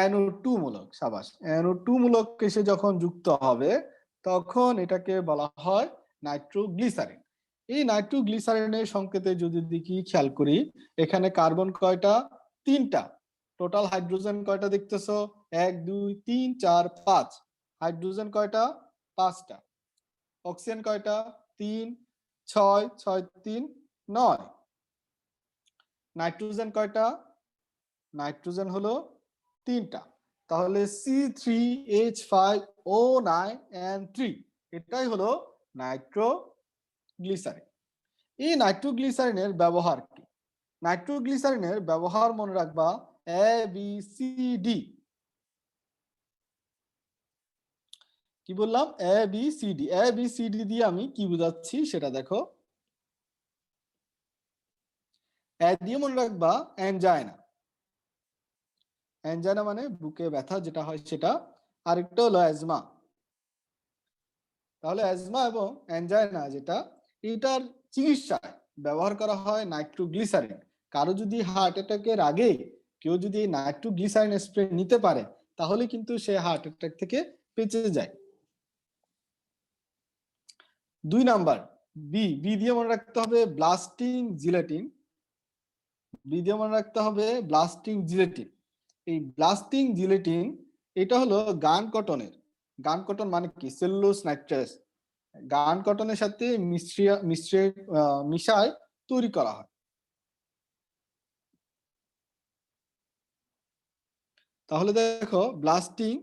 Speaker 1: NO2 মূলক। সাবাস, NO2 মূলক এসে যখন যুক্ত হবে তখন এটাকে বলা হয় নাইট্রোগ্লিসারিন। এই নাইট্রোগ্লিসারিনের সংকেতে যদি দেখি, খেয়াল করি, এখানে কার্বন কয়টা? 3টা। টোটাল হাইড্রোজেন কয়টা দেখতেছো? 1 2 3 4 5। হাইড্রোজেন কয়টা? 5টা। অক্সিজেন কয়টা? 3 6 6 3 9। নাইট্রোজেন কয়টা? নাইট্রোজেন হলো 3টা। তাহলে C3H5O9N3, এটাই হলো নাইট্রোগ্লিসারিন। এই নাইট্রোগ্লিসারিনের ব্যবহার কি? নাইট্রোগ্লিসারিনের ব্যবহার মনে রাখবা ABCD। কি বললাম? ABCD। ABCD দিয়ে আমি কি বুঝাচ্ছি সেটা দেখো। এ দিয়ে মনে রাখবা অ্যানজাইনা। অ্যানজাইনা মানে বুকে ব্যথা যেটা হয় সেটা। আরেকটা হলো অ্যাজমা। তাহলে অ্যাজমা এবং অ্যানজাইনা যেটা, এটার চিকিৎসায় ব্যবহার করা হয় নাইট্রোগ্লিসারিন। কারো যদি হার্ট অ্যাটাকের আগে কেউ যদি নাইট্রোগ্লিসারিন স্প্রে নিতে পারে, তাহলে কিন্তু সে হার্ট অ্যাটাক থেকে বেঁচে যায়। 2 নাম্বার বি। বি দিয়ে মনে রাখতে হবে ব্লাস্টিং জিলেটিন। বি দিয়ে মনে রাখতে হবে ব্লাস্টিং জিলেটিন। এই ব্লাস্টিং জিলেটিন এটা হলো গান কটনের। গান কটন মানে কি? সেলুলোজ নাইট্রেস। গান কটনের সাথে মিশায় তৈরি করা হয়। তাহলে দেখো ব্লাস্টিং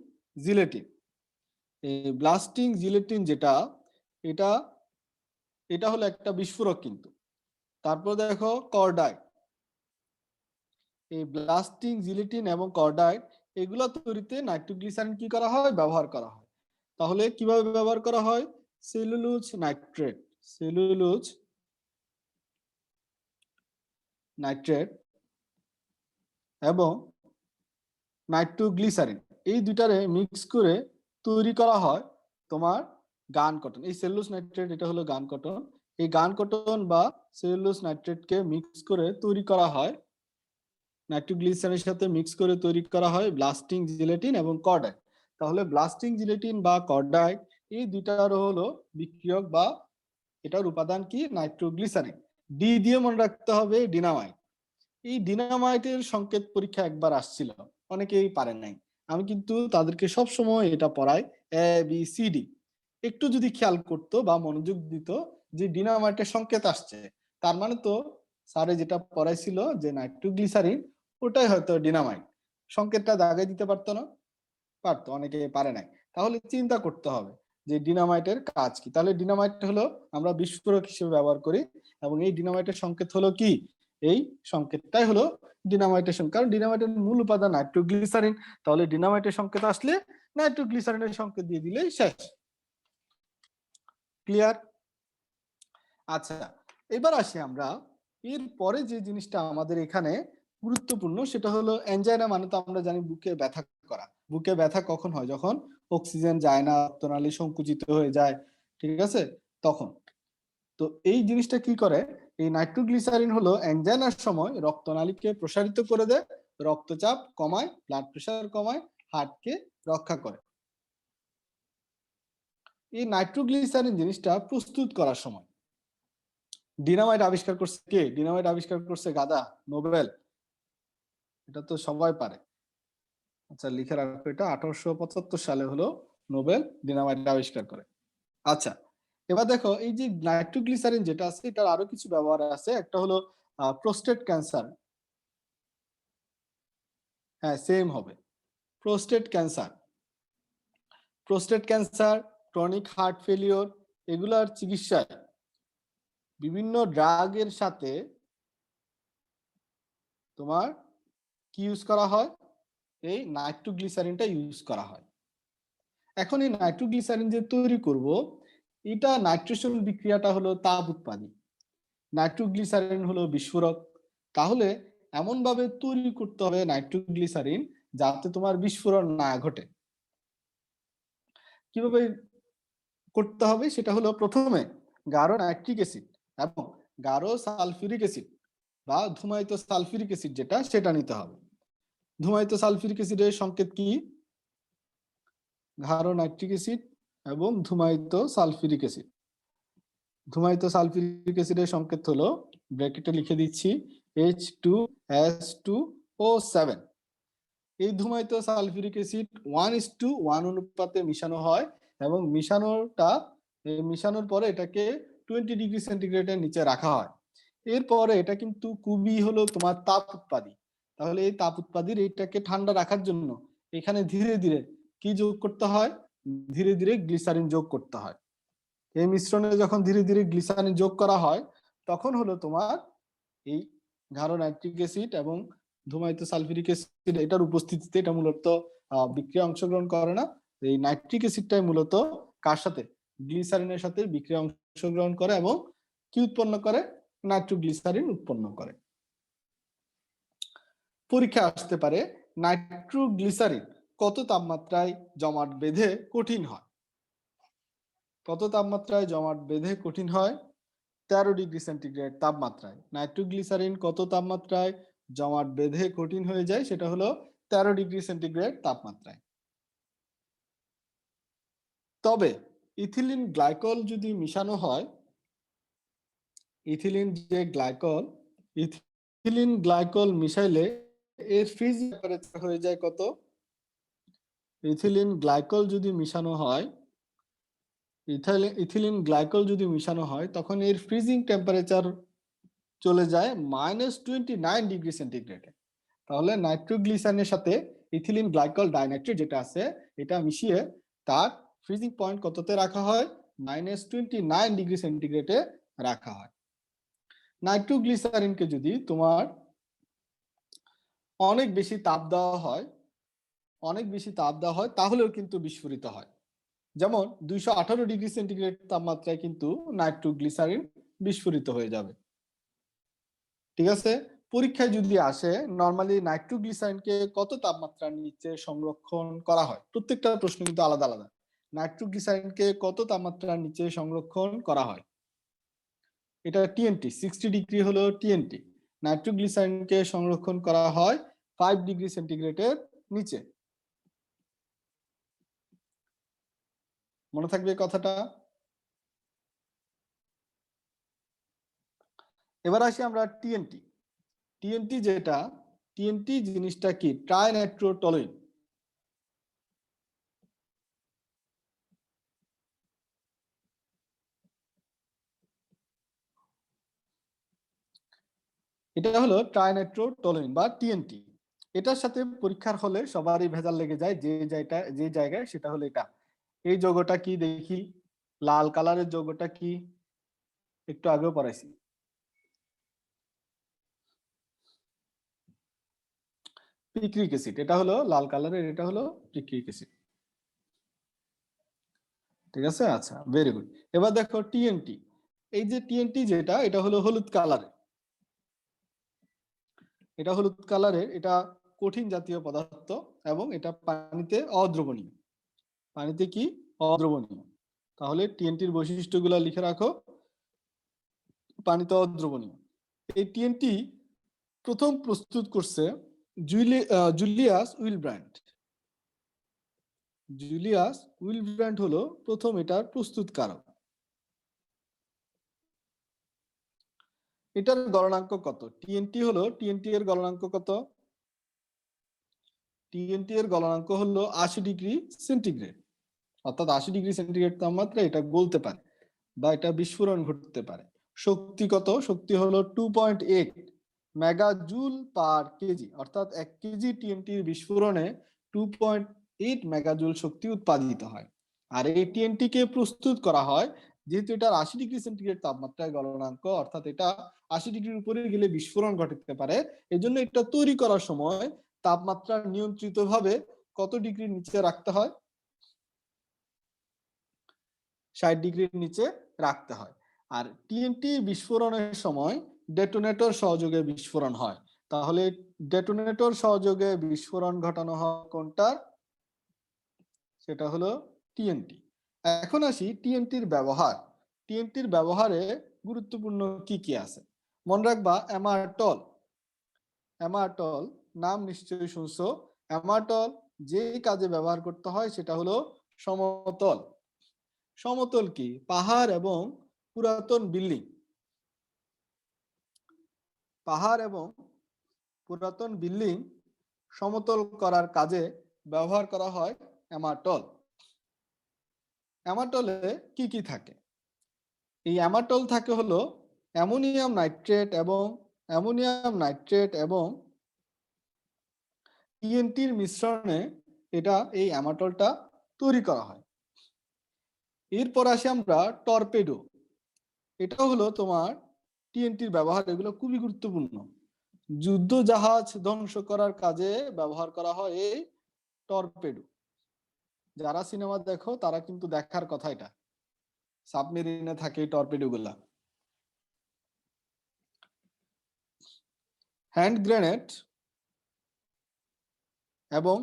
Speaker 1: জিলেটিন, এই ব্লাস্টিং জিলেটিন যেটা, এটা এটা হলো একটা বিস্ফোরক কিন্তু। তারপর দেখো কর্ডাইট। এই ব্লাস্টিং জিলেটিন এবং কর্ডাইট এগুলো তৈরিতে নাইট্রোগ্লিসারিন কি করা হয়? ব্যবহার করা হয়। তাহলে কিভাবে ব্যবহার করা হয়? সেলুলোজ নাইট্রেট, সেলুলোজ নাইট্রেট এবং নাইট্রোগ্লিসারিন, এই দুটারে মিক্স করে তৈরি করা হয় তোমার গান কটন। এই সেলুলোজ নাইট্রেট এটা হলো গান কটন। এই গান কটন বা সেলুলোজ নাইট্রেটকে মিক্স করে তৈরি করা হয়, নাইট্রোগ্লিসারিনের সাথে মিক্স করে তৈরি করা হয় ব্লাস্টিং জিলেটিন এবং কর্ডাইট। তাহলে ব্লাস্টিং জিলেটিন বা কর্ডাইট এই দুটার হলো বিক্রিয়ক বা এটার উপাদান কি? নাইট্রোগ্লিসারিন। ডি দিয়ে মনে রাখতে হবে ডিনামাইট। এই ডিনামাইটের সংকেত পরীক্ষা একবার আসছিল, অনেকেই পারে নাই। আমি কিন্তু তাদেরকে সব সময় এটা পড়াই ABCD। একটু যদি খেয়াল করতো বা মনোযোগ দিত যে ডিনামাইটের সংকেত আসছে, তার মানে তো স্যারে যেটা পড়াইছিল যে নাইট্রোগ্লিসারিন, ওটাই হয়তো ডিনামাইট। সংকেতটা দাগাই দিতে পারতো না? পারতো, অনেকে পারে নাই। তাহলে চিন্তা করতে হবে যে ডিনামাইটের কাজ কি। তাহলে ডিনামাইট হলো আমরা বিস্ফোরক হিসেবে ব্যবহার করি এবং এই ডিনামাইটের সংকেত হলো কি? এই সংকেতটাই হলো ডিনামাইটের সংকেত, কারণ ডিনামাইটের মূল উপাদান নাইট্রোগ্লিসারিন, তাহলে ডিনামাইটের সংকেত আসলে নাইট্রোগ্লিসারিনের সংকেত দিয়ে দিলেই শেষ। ক্লিয়ার? আচ্ছা, এবার আসি আমরা এর পরে যে জিনিসটা আমাদের এখানে গুরুত্বপূর্ণ সেটা হলো অ্যানজাইনা, মানে তো আমরা জানি বুকে ব্যথা করা। বুকে ব্যথা কখন হয়? যখন অক্সিজেন যায় না, রক্তনালী সংকুচিত হয়ে যায়, ঠিক আছে, তখন। তো এই জিনিসটা কি করে? এই নাইট্রোগ্লিসারিন হলো অ্যানজাইনার সময় রক্তনালীকে প্রসারিত করে দেয়, রক্তচাপ কমায়, ব্লাড প্রেশার কমায়, হার্টকে রক্ষা করে। এই নাইট্রোগ্লিসারিন জিনিসটা প্রস্তুত করার সময় ডিনামাইট আবিষ্কার করছে কে? ডিনামাইট আবিষ্কার করছে গাদা, নোবেল। এটা তো সবাই পারে। আচ্ছা, লিখে রাখো, এটা 1875 সালে হলো নোবেল ডিনামাইট আবিষ্কার করে। আচ্ছা, এবার দেখো এই যে নাইট্রোগ্লিসারিন যেটা আছে এটার আরো কিছু ব্যবহার আছে। একটা হলো প্রোস্টেট ক্যান্সার। হ্যাঁ, সেম হবে। Prostate cancer, prostate cancer, chronic heart failure, এগুলার চিকিৎসায় বিভিন্ন ড্রাগের সাথে তোমার কি ইউজ করা হয়? এই নাইট্রোগ্লিসারিনটা ইউজ করা হয়। এখন এই নাইট্রোগ্লিসারিন যে তৈরি করব, এটা নাইট্রেশন বিক্রিয়াটা হলো তাপ উৎপাদী, নাইট্রোগ্লিসারিন হলো বিস্ফোরক। তাহলে এমন ভাবে তৈরি করতে হবে নাইট্রোগ্লিসারিন যাতে তোমার বিস্ফোরণ না ঘটে। কিভাবে করতে হবে সেটা হলো, প্রথমে গাঢ় নাইট্রিক অ্যাসিড এবং গাঢ় সালফিউরিক অ্যাসিড বা ধূমায়িত সালফিউরিক অ্যাসিড যেটা, সেটা নিতে হবে। ধূমায়িত সালফিউরিক অ্যাসিডের সংকেত কি? গাঢ় নাইট্রিক অ্যাসিড এবং ধূমায়িত সালফিউরিক অ্যাসিড। ধূমায়িত সালফিউরিক অ্যাসিডের সংকেত হলো, ব্র্যাকেটে লিখে দিচ্ছি, H2S2O7। এই ধূমায়িত সালফিউরিক অ্যাসিড 1:1 অনুপাতে মিশানো হয় এবং মিশানোর পরে এটাকে 20 ডিগ্রি সেন্টিগ্রেডের নিচে রাখা হয়। এরপরে এটা কিন্তু খুবই হলো তোমার তাপ উৎপাদী। তাহলে এই তাপ উৎপাদীর এইটাকে ঠান্ডা রাখার জন্য এখানে ধীরে ধীরে কি যোগ করতে হয়? ধীরে ধীরে গ্লিসারিন যোগ করতে হয়। এই মিশ্রণে যখন ধীরে ধীরে গ্লিসারিন যোগ করা হয়, তখন হলো তোমার এই গাঢ় নাইট্রিক অ্যাসিড এবং ধূমায়িত সালফিউরিক অ্যাসিড এটার উপস্থিতিতে এটা মূলত বিক্রিয়া অংশগ্রহণ করে না। এই নাইট্রিক অ্যাসিডটাই মূলত কার সাথে? গ্লিসারিনের সাথে বিক্রিয়া অংশগ্রহণ করে এবং কি উৎপন্ন করে? নাইট্রোগ্লিসারিন উৎপন্ন করে। পরীক্ষা আসতে পারে নাইট্রোগ্লিসারিন কত তাপমাত্রায় জমাট বেঁধে কঠিন হয়? কত তাপমাত্রায় জমাট বেঁধে কঠিন হয়? 13 ডিগ্রি সেন্টিগ্রেড তাপমাত্রায়। নাইট্রোগ্লিসারিন কত তাপমাত্রায় জমাট বেঁধে কঠিন হয়ে যায়? সেটা হলো 13 ডিগ্রি সেন্টিগ্রেড তাপমাত্রায়। তবে ইথিলিন গ্লাইকল যদি মিশানো হয়, ইথিলিন গ্লাইকল মিশাইলে এর ফ্রিজিং টেম্পারেচার হয়ে যায় কত? ইথিলিন গ্লাইকল যদি মিশানো হয়, ইথিলিন গ্লাইকল যদি মিশানো হয় তখন এর ফ্রিজিং টেম্পারেচার চলে যায় -29 ডিগ্রি সেন্টিগ্রেডে। তাহলে নাইট্রোগ্লিসারিনের সাথে ইথিলিন গ্লাইকল ডাইনাইট্রেট যেটা আছে এটা মিশিয়ে তার ফ্রিজিং পয়েন্ট কততে রাখা হয়? -29 ডিগ্রি সেন্টিগ্রেডে রাখা হয়। নাইট্রোগ্লিসারিনকে যদি তোমার অনেক বেশি তাপ দেওয়া হয়, তাহলেও কিন্তু বিস্ফোরিত হয়। যেমন 218 ডিগ্রি সেন্টিগ্রেড তাপমাত্রায় কিন্তু নাইট্রোগ্লিসারিন বিস্ফোরিত হয়ে যাবে। ঠিক আছে? পরীক্ষায় যদি আসে নরমালি নাইট্রোগ্লিসারিনকে কত তাপমাত্রার নিচে সংরক্ষণ করা হয়? প্রত্যেকটা প্রশ্ন কিন্তু আলাদা আলাদা। নাইট্রোগ্লিসারিনকে কত তাপমাত্রার নিচে সংরক্ষণ করা হয়? এটা টিএনটি, 60 ডিগ্রি হলো টিএনটি। নাইট্রোগ্লিসারিনকে সংরক্ষণ করা হয় 5 ডিগ্রি সেন্টিগ্রেডের নিচে। মনে থাকবে কথাটা? এবার আসি আমরা টিএনটি। টিএনটি জিনিসটা কি? ট্রাইনাইট্রোটলুইন। এটা হলো ট্রাইনাইট্রোটলুইন বা টিএনটি। এটার সাথে পরীক্ষার হলে সবারই ভেজাল লেগে যায়, যে জায়গায় সেটা হলো এটা। এই যৌগটা কি দেখি? লাল কালারের যৌগটা কি? একটু আগেও পড়াইছি। পিক্রিক অ্যাসিড, এটা হলো লাল কালারের, এটা হলো পিক্রিক অ্যাসিড। ঠিক আছে, আচ্ছা ভেরি গুড। এবার দেখো টিএনটি, এই যে টিএনটি যেটা, এটা হলো হলুদ কালারের, এটা হলুদ কালারের, এটা কঠিন জাতীয় পদার্থ এবং এটা পানিতে অদ্রবণীয়। পানিতে কি? অদ্রবণীয়। তাহলে টিএনটির বৈশিষ্ট্যগুলো লিখে রাখো, পানিতে অদ্রবণীয়। এই টিএনটি প্রথম প্রস্তুত করছে জুলিয়াস উইলব্র্যান্ড। জুলিয়াস উইলব্র্যান্ড হলো প্রথম এটার প্রস্তুতকারক। এটার গলনাঙ্ক কত? টিএনটি হলো, টিএনটি এর গলনাঙ্ক কত? টিএনটি এর গলনাঙ্ক হলো 80 ডিগ্রি সেন্টিগ্রেড, অর্থাৎ 80 ডিগ্রি সেন্টিগ্রেড তাপমাত্রা এটা গলতে পারে বা এটা বিস্ফোরণ ঘটতে পারে। শক্তি কত? শক্তি হলো 2.8 মেগাজুল পার কেজি, অর্থাৎ 1 কেজি টিএনটির বিস্ফোরণে 2.8 মেগাজুল শক্তি উৎপাদিত হয়। আর এই টিএনটি কে প্রস্তুত করা হয়, যেহেতু এটার 80 ডিগ্রি সেন্টিগ্রেড তাপমাত্রায় গলনাঙ্ক, অর্থাৎ এটা 80 ডিগ্রির উপরে গেলে বিস্ফোরণ ঘটাতে পারে। এজন্য এটা তৈরি করার সময় তাপমাত্রা নিয়ন্ত্রিতভাবে কত ডিগ্রির নিচে রাখতে হয়? 60 ডিগ্রির নিচে রাখতে হয়। আর টিএনটি বিস্ফোরণের সময় ডেটোনেটর সহযোগে বিস্ফোরণ হয়। তাহলে ডেটোনেটর সহযোগে বিস্ফোরণ ঘটানো হয় কোনটা? সেটা হলো টিএনটি। এখন আসি টিএনটির ব্যবহার। টিএনটির ব্যবহারে গুরুত্বপূর্ণ কি কি আছে? মনে রাখবা অ্যামারটল। অ্যামারটল নাম নিশ্চয়ই শুনছো। অ্যামারটল যে কাজে ব্যবহার করতে হয় সেটা হলো সমতল। সমতল কি? পাহাড় এবং পুরাতন বিল্ডিং। পাহাড় এবং পুরাতন বিল্ডিং সমতল করার কাজে ব্যবহার করা হয় অ্যামারটল। অ্যামারটলে কি কি থাকে? এই অ্যামারটল থাকে হলো অ্যামোনিয়াম নাইট্রেট এবং টিএনটির মিশ্রণে এটা এই অ্যামারটলটা তৈরি করা হয়। এরপর আসি আমরা টর্পেডো। এটা হলো তোমার টিএনটির ব্যবহার, এগুলো খুবই গুরুত্বপূর্ণ। যুদ্ধ জাহাজ ধ্বংস করার কাজে ব্যবহার করা হয় এই টর্পেডো। যারা সিনেমা দেখো তারা কিন্তু দেখার কথা, এটা সাবমেরিনে থাকে এই টর্পেডো গুলা। হ্যান্ড গ্রেনেড এবং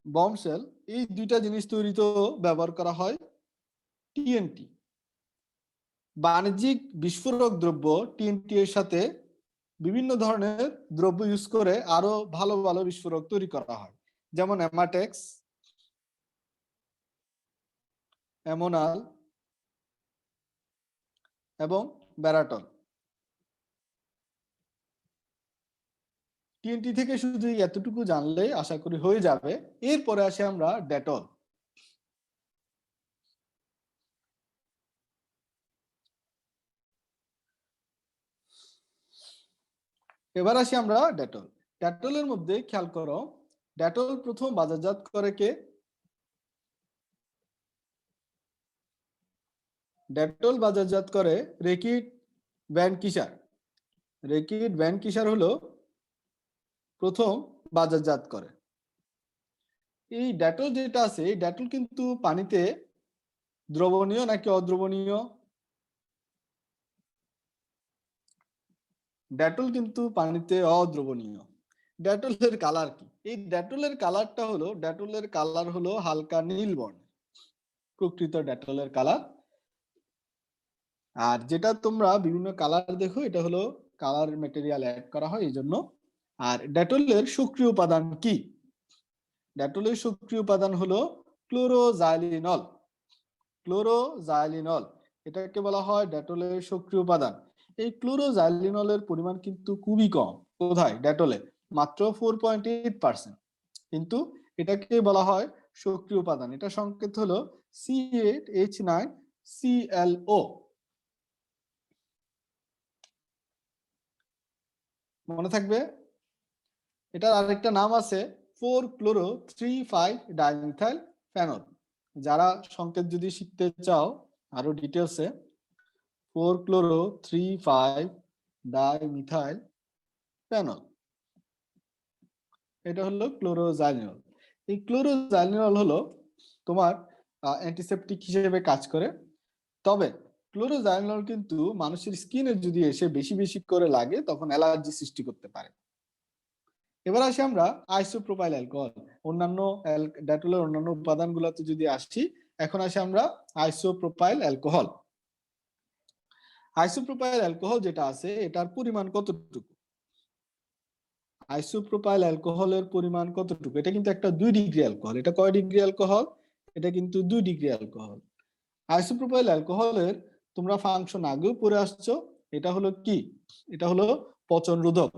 Speaker 1: বমশেল এই দুইটা জিনিস তৈরিতেও ব্যবহার করা হয় টিএনটি। বাণিজ্যিক বিস্ফোরক দ্রব্য টিএনটি এর সাথে বিভিন্ন ধরনের দ্রব্য ইউজ করে আরো ভালো ভালো বিস্ফোরক তৈরি করা হয়, যেমন অ্যামাটেক্স, অ্যামোনাল এবং ব্যারাটল। টিএনটি থেকে শুধু এতটুকু জানলে আশা করি হয়ে যাবে। এরপরে আসি আমরা ডেটল। এবার আসি আমরা ডেটল। ডেটলের মধ্যে খেয়াল করো, ডেটল প্রথম বাজারজাত করে কে? ডেটল বাজারজাত করে রেকিট ভ্যান কিসার। রেকিট ভ্যান কিসার হলো প্রথম বাজারজাত করে। এই ডেটল যেটা আছে, এই ডেটল কিন্তু পানিতে দ্রবণীয় নাকি অদ্রবণীয়? ডেটল কিন্তু পানিতে অদ্রবণীয়। ডেটলের কালার কি? এই ডেটলের কালারটা হলো, ডেটলের কালার হলো হালকা নীল বর্ণ, প্রকৃত ডেটলের কালার। আর যেটা তোমরা বিভিন্ন কালার দেখো, এটা হলো কালার ম্যাটেরিয়াল অ্যাড করা হয় এই জন্য। আর ডেটলের সক্রিয় উপাদান কি? ডেটলের সক্রিয় উপাদান হলো ক্লোরোজাইলিনল। ক্লোরোজাইলিনল এটাকে বলা হয় ডেটলের সক্রিয় উপাদান। এই ক্লোরোজাইলিনলের পরিমাণ কিন্তু খুবই কম। কোথায়? ডেটলে মাত্র 4.8%, কিন্তু এটাকে বলা হয় সক্রিয় উপাদান। এটা সংকেত হলো C8H9ClO। মনে থাকবে। এটার আরেকটা নাম আছে 4-chloro-3,5-ডাইমিথাইল ফেনল। যারা সংকেত যদি শিখতে চাও আরো ডিটেলসে, 4-chloro-3,5-ডাইমিথাইল ফেনল, এটা হলো ক্লোরোজাইলিনল। এই ক্লোরোজাইলিনল হলো তোমার অ্যান্টিসেপটিক হিসেবে কাজ করে। তবে ক্লোরোজাইলিনল কিন্তু মানুষের স্কিনে যদি এসে বেশি বেশি করে লাগে তখন অ্যালার্জি সৃষ্টি করতে পারে। এবার আসি আমরা আইসোপ্রোপাইল অ্যালকোহল, অন্যান্য ডেটলের অন্যান্য উপাদানগুলোতে যদি আসি, এখন আসি আমরা আইসোপ্রোপাইল অ্যালকোহল। আইসোপ্রোপাইল অ্যালকোহল যেটা আছে এটার পরিমাণ কতটুকু? আইসোপ্রোপাইল অ্যালকোহলের পরিমাণ কতটুকু? এটা কিন্তু একটা 2 ডিগ্রি অ্যালকোহল। এটা কয় ডিগ্রি অ্যালকোহল? এটা কিন্তু 2 ডিগ্রি অ্যালকোহল। আইসোপ্রোপাইল অ্যালকোহলের তোমরা ফাংশন আগেও পড়ে আসছো, এটা হলো কি? এটা হলো পচন রোধক,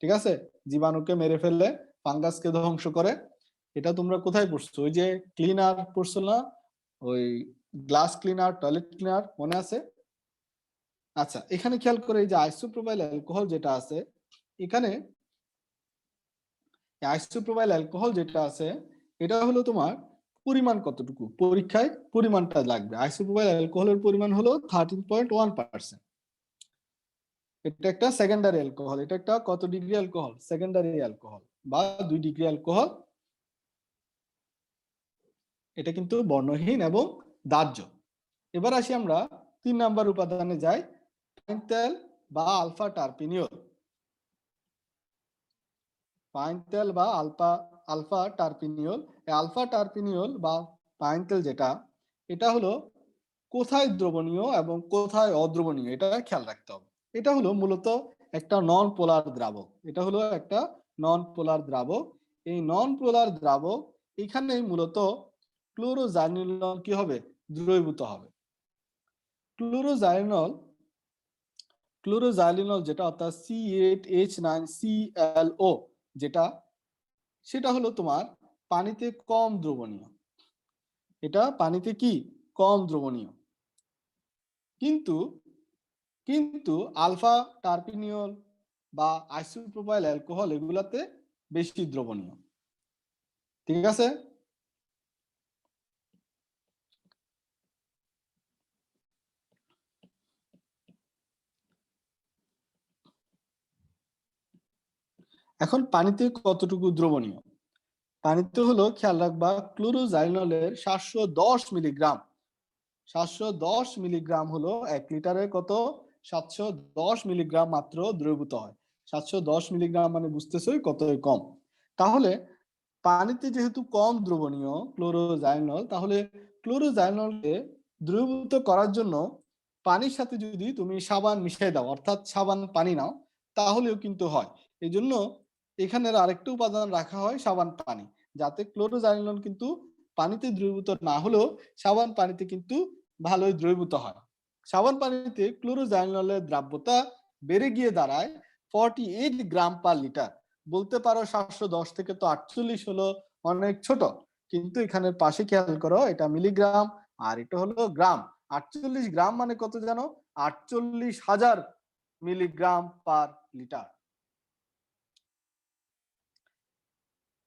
Speaker 1: ঠিক আছে? জীবাণুকে মেরে ফেললে, ফাঙ্গাসকে ধ্বংস করে। এটা তোমরা কোথায় পড়ছো? ওই যে ক্লিনার পড়ছো না, ওই গ্লাস ক্লিনার, টয়লেট ক্লিনার, মনে আছে? আচ্ছা, এখানে খেয়াল করে এই যে আইসোপ্রোপাইল অ্যালকোহল যেটা আছে, এখানে আইসোপ্রোপাইল অ্যালকোহল যেটা আছে এটা হলো তোমার পরিমাণ কতটুকু? পরীক্ষায় পরিমাণটা লাগবে। আইসোপ্রোপাইল অ্যালকোহলের পরিমাণ হলো 13.1%। এটা একটা সেকেন্ডারি অ্যালকোহল। এটা একটা কত ডিগ্রি অ্যালকোহল? সেকেন্ডারি অ্যালকোহল বা 2 ডিগ্রি অ্যালকোহল। এটা কিন্তু বর্ণহীন এবং দাহ্য। এবার আসি আমরা 3 নাম্বার উপাদানে যাই, পাইনতেল বা আলফা টারপিনিয়ল। পাইনতেল বা আলফা টারপিনিয়ল, আলফা টারপিনিয়ল বা পাইনতেল যেটা, এটা হলো কোথায় দ্রবণীয় এবং কোথায় অদ্রবণীয় এটা খেয়াল রাখতে হবে। এটা হলো মূলত একটা নন পোলার দ্রাবক। এটা হলো একটা নন পোলার দ্রাবক। এই নন পোলার দ্রাবক এখানে মূলত ক্লোরোজাইলিনল কি হবে? দ্রবীভূত হবে। ক্লোরোজাইলিনল যেটা অর্থাৎ C8H9ClO যেটা, সেটা হলো তোমার পানিতে কম দ্রবণীয়। এটা পানিতে কি? কম দ্রবণীয়। কিন্তু কিন্তু আলফা টারপিনিয়ল বা আইসোপ্রোপাইল অ্যালকোহল এগুলাতে বেশি দ্রবণীয়, ঠিক আছে? এখন পানিতে কতটুকু দ্রবণীয়? পানিতে হলো খেয়াল রাখবা ক্লোরোজাইলিনলের 710 মিলিগ্রাম, 710 মিলিগ্রাম হলো 1 লিটারে কত? 710 মিলিগ্রাম মাত্র দ্রবীভূত হয়। 710 মিলিগ্রাম মানে বুঝতেছই কতই কম। তাহলে পানিতে যেহেতু কম দ্রবণীয় ক্লোরোজাইলিনল, তাহলে ক্লোরোজাইলিনলকে দ্রবীভূত করার জন্য পানির সাথে যদি তুমি সাবান মিশিয়ে দাও, অর্থাৎ সাবান পানি নাও, তাহলেও কিন্তু হয়। এই জন্য এখানের আরেকটা উপাদান রাখা হয় সাবান পানি, যাতে ক্লোরোজাইলিনল কিন্তু পানিতে দ্রবীভূত না হলেও সাবান পানিতে কিন্তু ভালোই দ্রবীভূত হয়। সাবান পানিতে ক্লোরোজাইলিনলের দ্রাব্যতা বেড়ে গিয়ে দাঁড়ায় 48 গ্রাম পার লিটার। বলতে পারো 710 থেকে তো 48 হলো অনেক ছোট, কিন্তু এখানের পাশে খেয়াল করো এটা মিলিগ্রাম আর এটা হলো গ্রাম। 48 গ্রাম মানে কত জানো? 48,000 মিলিগ্রাম পার লিটার।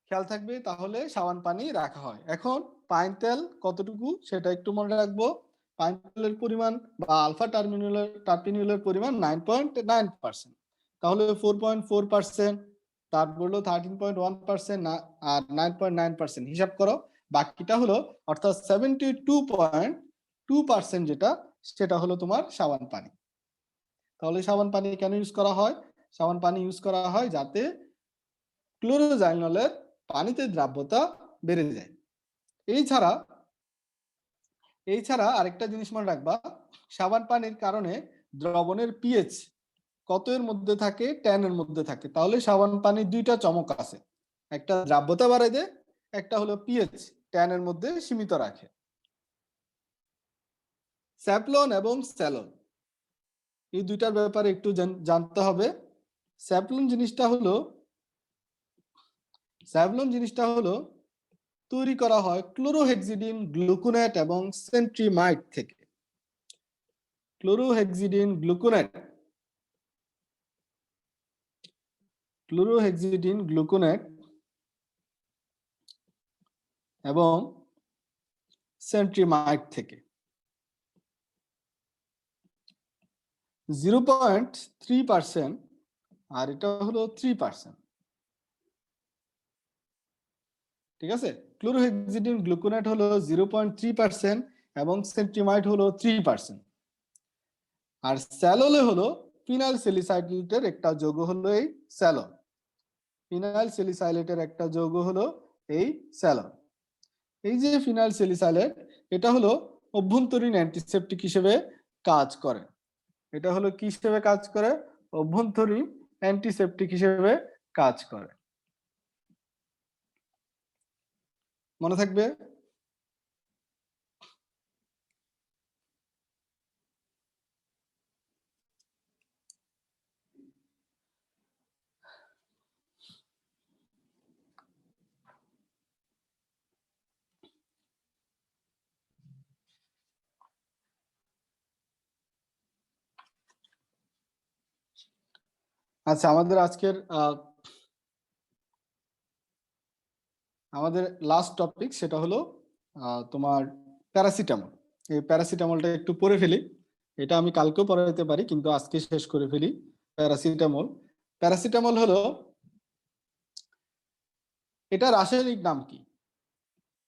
Speaker 1: খেয়াল থাকবে, তাহলে সাবান পানি রাখা হয়। এখন পাইন তেল কতটুকু সেটা একটু মনে রাখবো। পাইন তেলের পরিমাণ বা আলফা টারপিনিউলের পরিমাণ 9.9%, তাহলে 4.4%, তারপর হলো 13.1% আর 9.9% হিসাব করো। বাকিটা হলো অর্থাৎ 72.2% যেটা, সেটা হলো তোমার সাবান পানি। তাহলে সাবান পানি কেন ইউজ করা হয়? সাবান পানি ইউজ করা হয় যাতে ক্লোরোজাইলিনলের পানিতে দ্রাব্যতা বেড়ে যায়। এছাড়া আরেকটা জিনিস মনে রাখবা, সাবান পানির কারণে দ্রবণের পিএইচ কত এর মধ্যে থাকে? 10 এর মধ্যে থাকে। তাহলে সাবান পানির দুইটা চমক আছে, একটা দ্রাব্যতা বাড়ায় দেয়, একটা হলো পিএইচ 10 এর মধ্যে সীমিত রাখে। স্যাভলন এবং স্যালন এই দুইটার ব্যাপারে একটু জানতে হবে। স্যাভলন জিনিসটা হলো তৈরি করা হয় ক্লোরোহেক্সিডিন গ্লুকোনেট এবং সেন্ট্রিমাইড থেকে। ক্লোরোহেক্সিডিন গ্লুকোনেট এবং সেন্ট্রিমাইড থেকে। 0.3% আর এটা হলো 3%। ঠিক আছে, ক্লোরোহেক্সিডিন গ্লুকোনেট হলো 0.3% এবং সেন্টিমাইড হলো 3%। আর স্যাললে হলো ফিনাইল স্যালিসাইলেটের একটা যৌগ হলো এই স্যালন। ফিনাইল স্যালিসাইলেটের একটা যৌগ হলো এই স্যালন। এই যে ফিনাইল স্যালিসাইলেট, এটা হলো অভ্যন্তরীণ অ্যান্টিসেপটিক হিসেবে কাজ করে। এটা হলো কি হিসেবে কাজ করে? অভ্যন্তরীণ অ্যান্টিসেপটিক হিসেবে কাজ করে। মনে থাকবে? আচ্ছা, আমাদের লাস্ট টপিক সেটা হলো তোমার প্যারাসিটামল। এই প্যারাসিটামলটা একটু পড়ে ফেলি। এটা আমি কালকেও পড়াতে পারি, কিন্তু আজকে শেষ করে ফেলি। প্যারাসিটামল, প্যারাসিটামল হলো, এটা রাসায়নিক নাম কি?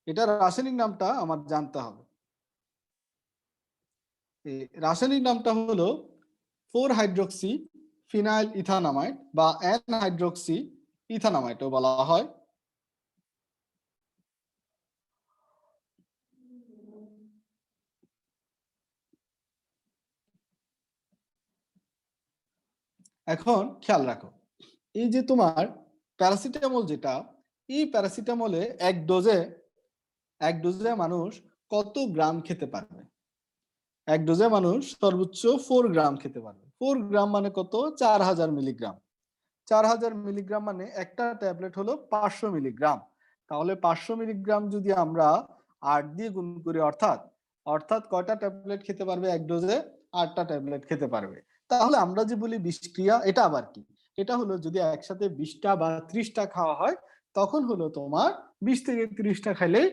Speaker 1: এটা রাসায়নিক নামটা আমার জানতে হবে। রাসায়নিক নামটা হলো 4-হাইড্রক্সি ফিনাইল ইথানামাইড বা N-হাইড্রক্সি ইথানামাইডও বলা হয়। এখন খেয়াল রাখো, এই যে তোমার প্যারাসিটামল যেটা, এই প্যারাসিটামলে এক ডোজে মানুষ কত গ্রাম খেতে পারবে? এক ডোজে মানুষ সর্বোচ্চ 4 গ্রাম খেতে পারবে। 4 গ্রাম মানে কত? 4000 মিলিগ্রাম। 4000 মিলিগ্রাম মানে একটা ট্যাবলেট হলো 500 মিলিগ্রাম। তাহলে 500 মিলিগ্রাম যদি আমরা 8 দিয়ে গুণ করি, অর্থাৎ কয়টা ট্যাবলেট খেতে পারবে এক ডোজে? 8টা ট্যাবলেট খেতে পারবে। তাহলে আমরা যে বলি বিষক্রিয়া, এটা আবার কি? এটা হলো যদি একসাথে 20টা বা 30টা খাওয়া হয়, তখন হলো তোমার 20 থেকে 30টা খাইলেই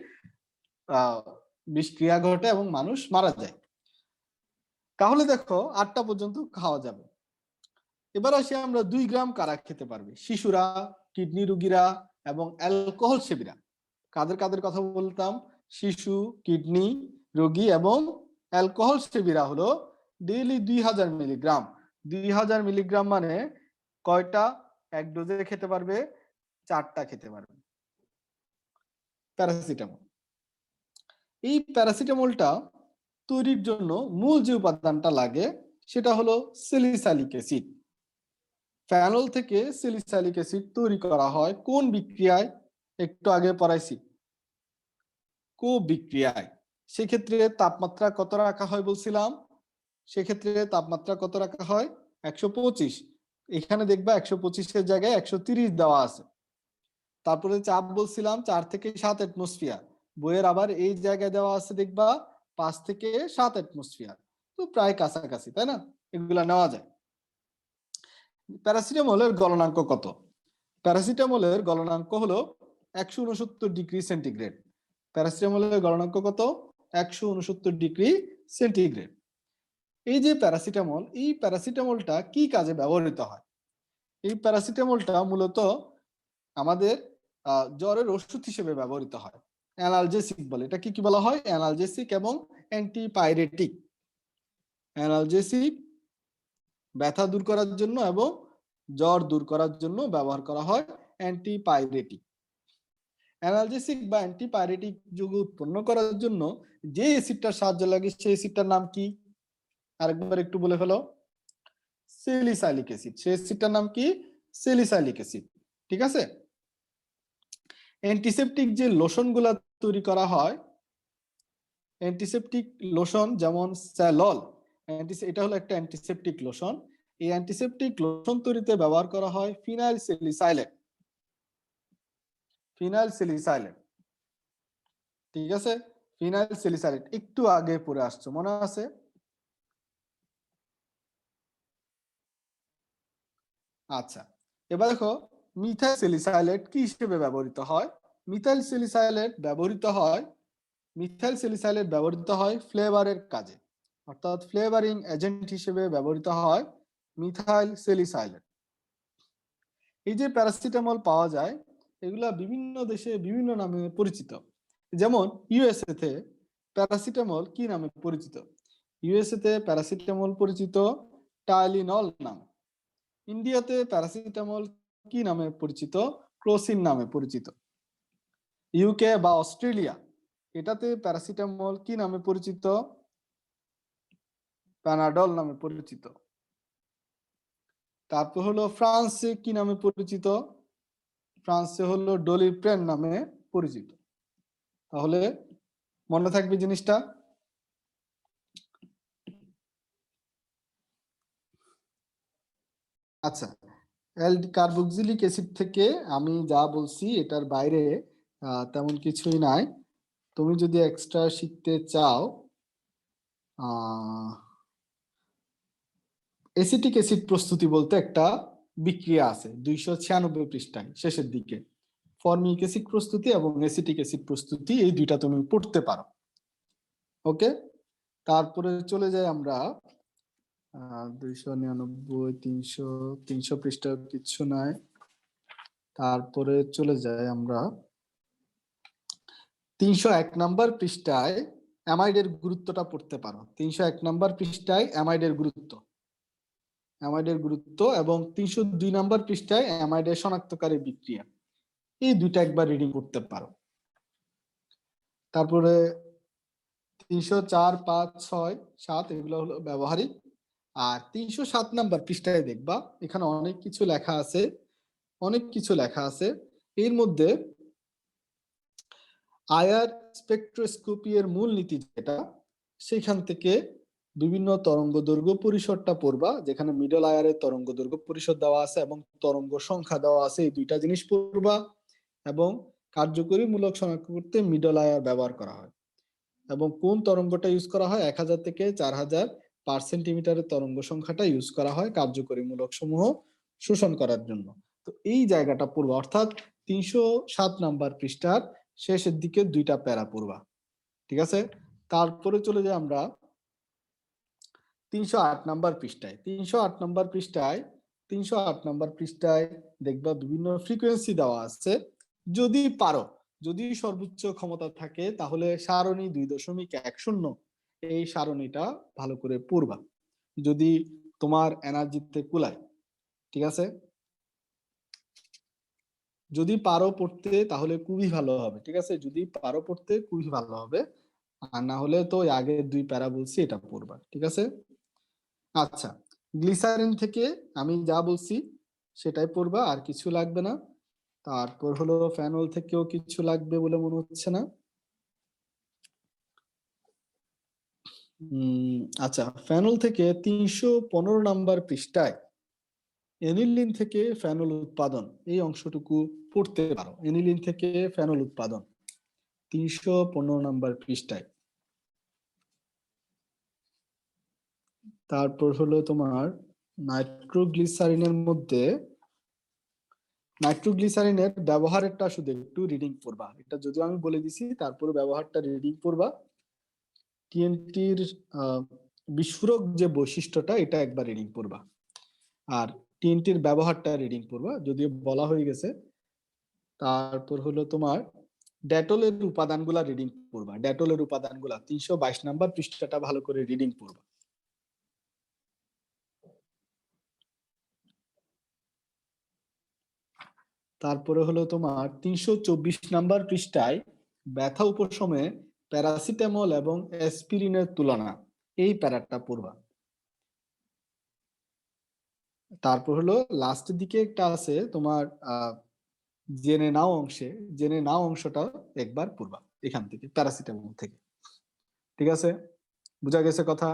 Speaker 1: বিষক্রিয়া ঘটে এবং মানুষ মারা যায়। তাহলে দেখো 8টা পর্যন্ত খাওয়া যাবে। এবার আসি আমরা 2 গ্রাম কারা খেতে পারবে? শিশুরা, কিডনি রোগীরা এবং অ্যালকোহল সেবীরা। কাদের কাদের কথা বলতাম? শিশু, কিডনি রোগী এবং অ্যালকোহল সেবীরা হলো ডেইলি 2000 মিলিগ্রাম। 2000 মিলিগ্রাম মানে কয়টা এক ডোজে খেতে পারবে? 4টা খেতে পারবে প্যারাসিটামল। এই প্যারাসিটামলটা তৈরির জন্য মূল যে উপাদানটা লাগে সেটা হলো স্যালিসাইলিক অ্যাসিড। ফেনল থেকে স্যালিসাইলিক অ্যাসিড তৈরি করা হয় কোন বিক্রিয়ায়? একটু আগে পড়াইছি, কো বিক্রিয়ায়। সেক্ষেত্রে তাপমাত্রা কত রাখা হয় বলছিলাম? সেক্ষেত্রে তাপমাত্রা কত রাখা হয়? 125। এখানে দেখবা 125-এর জায়গায় 130 দেওয়া আছে। তারপরে চাপ বলছিলাম 4 থেকে 7 অ্যাটমসফিয়ার। বইয়ের আবার এই জায়গায় দেওয়া আছে দেখবা 5 থেকে 7 অ্যাটমসফিয়ার। তো প্রায় কাছাকাছি, তাই না? এগুলা নেওয়া যায়। প্যারাসিটামলের গলনাঙ্ক কত? প্যারাসিটামলের গলনাঙ্ক হলো 169 ডিগ্রি সেন্টিগ্রেড। প্যারাসিটামলের গলনাঙ্ক কত? 169 ডিগ্রি সেন্টিগ্রেড। এই যে প্যারাসিটামল, এই প্যারাসিটামলটা কি কাজে ব্যবহৃত হয়? এই প্যারাসিটামলটা মূলত আমাদের জ্বরের ওষুধ হিসেবে ব্যবহৃত হয়। অ্যানালজেসিক বলে। এটা কি কি বলা হয়? অ্যানালজেসিক এবং অ্যান্টিপাইরেটিক। অ্যানালজেসিক ব্যথা দূর করার জন্য এবং জ্বর দূর করার জন্য ব্যবহার করা হয় অ্যান্টিপাইরেটিক। অ্যানালজেসিক বা অ্যান্টিপাইরেটিক যৌগ উৎপন্ন করার জন্য যে অ্যাসিডটার সাহায্য লাগে সেই অ্যাসিডটার নাম কি? আরেকবার একটু বলে ফেলো। Salicylic acid. সেই অ্যাসিডটার নাম কি? Salicylic acid. ঠিক আছে? অ্যান্টিসেপটিক যে লোশনগুলো তৈরি করা হয়, অ্যান্টিসেপটিক লোশন যেমন স্যালল, এটা হলো একটা অ্যান্টিসেপটিক লোশন। এই অ্যান্টিসেপটিক লোশন তৈরিতে ব্যবহার করা হয় ফিনাইল স্যালিসাইলেট। ফিনাইল স্যালিসাইলেট, ঠিক আছে? ফিনাইল স্যালিসাইলেট একটু আগে পড়ে আসছো, মনে আছে? আচ্ছা, এবার দেখো মিথাইল স্যালিসাইলেট কি হিসেবে ব্যবহৃত হয়? মিথাইল স্যালিসাইলেট ব্যবহৃত হয় মিথাইল স্যালিসাইলেট ব্যবহৃত হয় ফ্লেভারের কাজে, অর্থাৎ ফ্লেভারিং এজেন্ট হিসেবে ব্যবহৃত হয় মিথাইল স্যালিসাইলেট। এই যে প্যারাসিটামল পাওয়া যায় এগুলা বিভিন্ন দেশে বিভিন্ন নামে পরিচিত। যেমন ইউএসএ তে প্যারাসিটামল কি নামে পরিচিত? ইউএসএ তে প্যারাসিটামল পরিচিত টাইলিনল নামে। ইন্ডিয়াতে প্যারাসিটামল কি নামে পরিচিত? ক্লোসিন নামে পরিচিত। ইউকে বা অস্ট্রেলিয়া এটাতে প্যারাসিটামল কি নামে পরিচিত? প্যানাডল নামে পরিচিত। তারপর হলো ফ্রান্সে কি নামে পরিচিত? ফ্রান্সে হলো ডোলিপ্রেন নামে পরিচিত। তাহলে মনে থাকবে জিনিসটা। আচ্ছা, এল কার্বক্সিলিক অ্যাসিড থেকে আমি যা বলছি এটার বাইরে তেমন কিছুই নাই। তুমি যদি এক্সট্রা শিখতে চাও, অ্যাসিটিক অ্যাসিড প্রস্তুতি বলতে একটা বিক্রিয়া আছে 296 পৃষ্ঠায় শেষের দিকে। ফর্মিক অ্যাসিড প্রস্তুতি এবং অ্যাসিটিক অ্যাসিড প্রস্তুতি এই দুইটা তুমি পড়তে পারো। ওকে, তারপরে চলে যাই আমরা 299 300 পৃষ্ঠা কিছু নাই। তারপরে চলে যাই আমরা 301 নাম্বার পৃষ্ঠায় অ্যামাইডের গুরুত্বটা পড়তে পারো। 301 নাম্বার পৃষ্ঠায় অ্যামাইডের গুরুত্ব এবং 302 নাম্বার পৃষ্ঠায় অ্যামাইডের শনাক্তকারী বিক্রিয়া, এই দুইটা একবার রিডিং করতে পারো। তারপরে 304, 5, 6, 7 এগুলো হলো ব্যবহারিক। আর 307 নাম্বার পৃষ্ঠায় দেখবা এখানে অনেক কিছু লেখা আছে। এর মধ্যে আইআর স্পেকট্রোস্কোপি এর মূল নীতি যেটা, সেখান থেকে বিভিন্ন তরঙ্গ দৈর্ঘ্য পরিসরটা পড়বা, যেখানে মিডল আয়ারের তরঙ্গ দৈর্ঘ্য পরিসর দেওয়া আছে এবং তরঙ্গ সংখ্যা দেওয়া আছে, এই দুইটা জিনিস পড়বা। এবং কার্যকরী মূলক শনাক্ত করতে মিডল আয়ার ব্যবহার করা হয় এবং কোন তরঙ্গটা ইউজ করা হয় 1000 থেকে 4000 পার সেন্টিমিটারের তরঙ্গ সংখ্যাটা ইউজ করা হয় কার্যকরী মূলক সমূহ শোষণ করার জন্য। তো এই জায়গাটা পড়বা, অর্থাৎ 307 নাম্বার পৃষ্ঠার শেষের দিকে দুইটা প্যারা পড়বা। ঠিক আছে, তারপরে চলে যাই আমরা 308 নাম্বার পৃষ্ঠায়। 308 নাম্বার পৃষ্ঠায় 308 নাম্বার পৃষ্ঠায় দেখবা বিভিন্ন ফ্রিকোয়েন্সি দেওয়া আছে। যদি পারো, যদি সর্বোচ্চ ক্ষমতা থাকে তাহলে সারণী 2.10 এই সারণীটা ভালো করে পড়বা, যদি তোমার এনার্জিতে কুলায়। ঠিক আছে, যদি পারো পড়তে তাহলে খুবই ভালো হবে। ঠিক আছে, যদি পারো পড়তে খুবই ভালো হবে, আর না হলে তো আগে দুই প্যারা বলছি এটা পড়বা। ঠিক আছে, আচ্ছা, গ্লিসারিন থেকে আমি যা বলছি সেটাই পড়বা, আর কিছু লাগবে না। তারপর হলো ফেনল থেকেও কিছু লাগবে বলে মনে হচ্ছে না। আচ্ছা, ফেনল থেকে 315 নাম্বার পৃষ্ঠায় এনিলিন থেকে ফেনল উৎপাদন, এই অংশটুকু পড়তে পারো। এনিলিন থেকে ফেনল উৎপাদন 315 নাম্বার পৃষ্ঠায়। তারপর হলো তোমার নাইট্রোগ্লিসারিনের মধ্যে নাইট্রোগ্লিসারিনের ব্যবহারটা শুধু একটু রিডিং পড়বা, এটা যদিও আমি বলে দিছি, তারপরে ব্যবহারটা রিডিং পড়বা। টিএনটির বিস্ফোরক যে বৈশিষ্ট্যটা এটা একবার রিডিং পড়বা, আর টিএনটির ব্যবহারটা রিডিং পড়বা, যদিও বলা হয়ে গেছে। তারপর হলো তোমার ডেটলের উপাদানগুলা রিডিং পড়বা। ডেটলের উপাদানগুলা 322 নাম্বার পৃষ্ঠাটা ভালো করে রিডিং পড়বা। তারপরে হলো তোমার 324 নাম্বার পৃষ্ঠায় ব্যথা উপশমে প্যারাসিটামল এবং অ্যাসপিরিনের তুলনা, এই প্যারাটা পড়বা। তারপর হলো লাস্টের দিকে একটা আছে তোমার জেনে নাও অংশটা একবার পড়বা এখান থেকে, প্যারাসিটামল থেকে। ঠিক আছে, বুঝা গেছে কথা?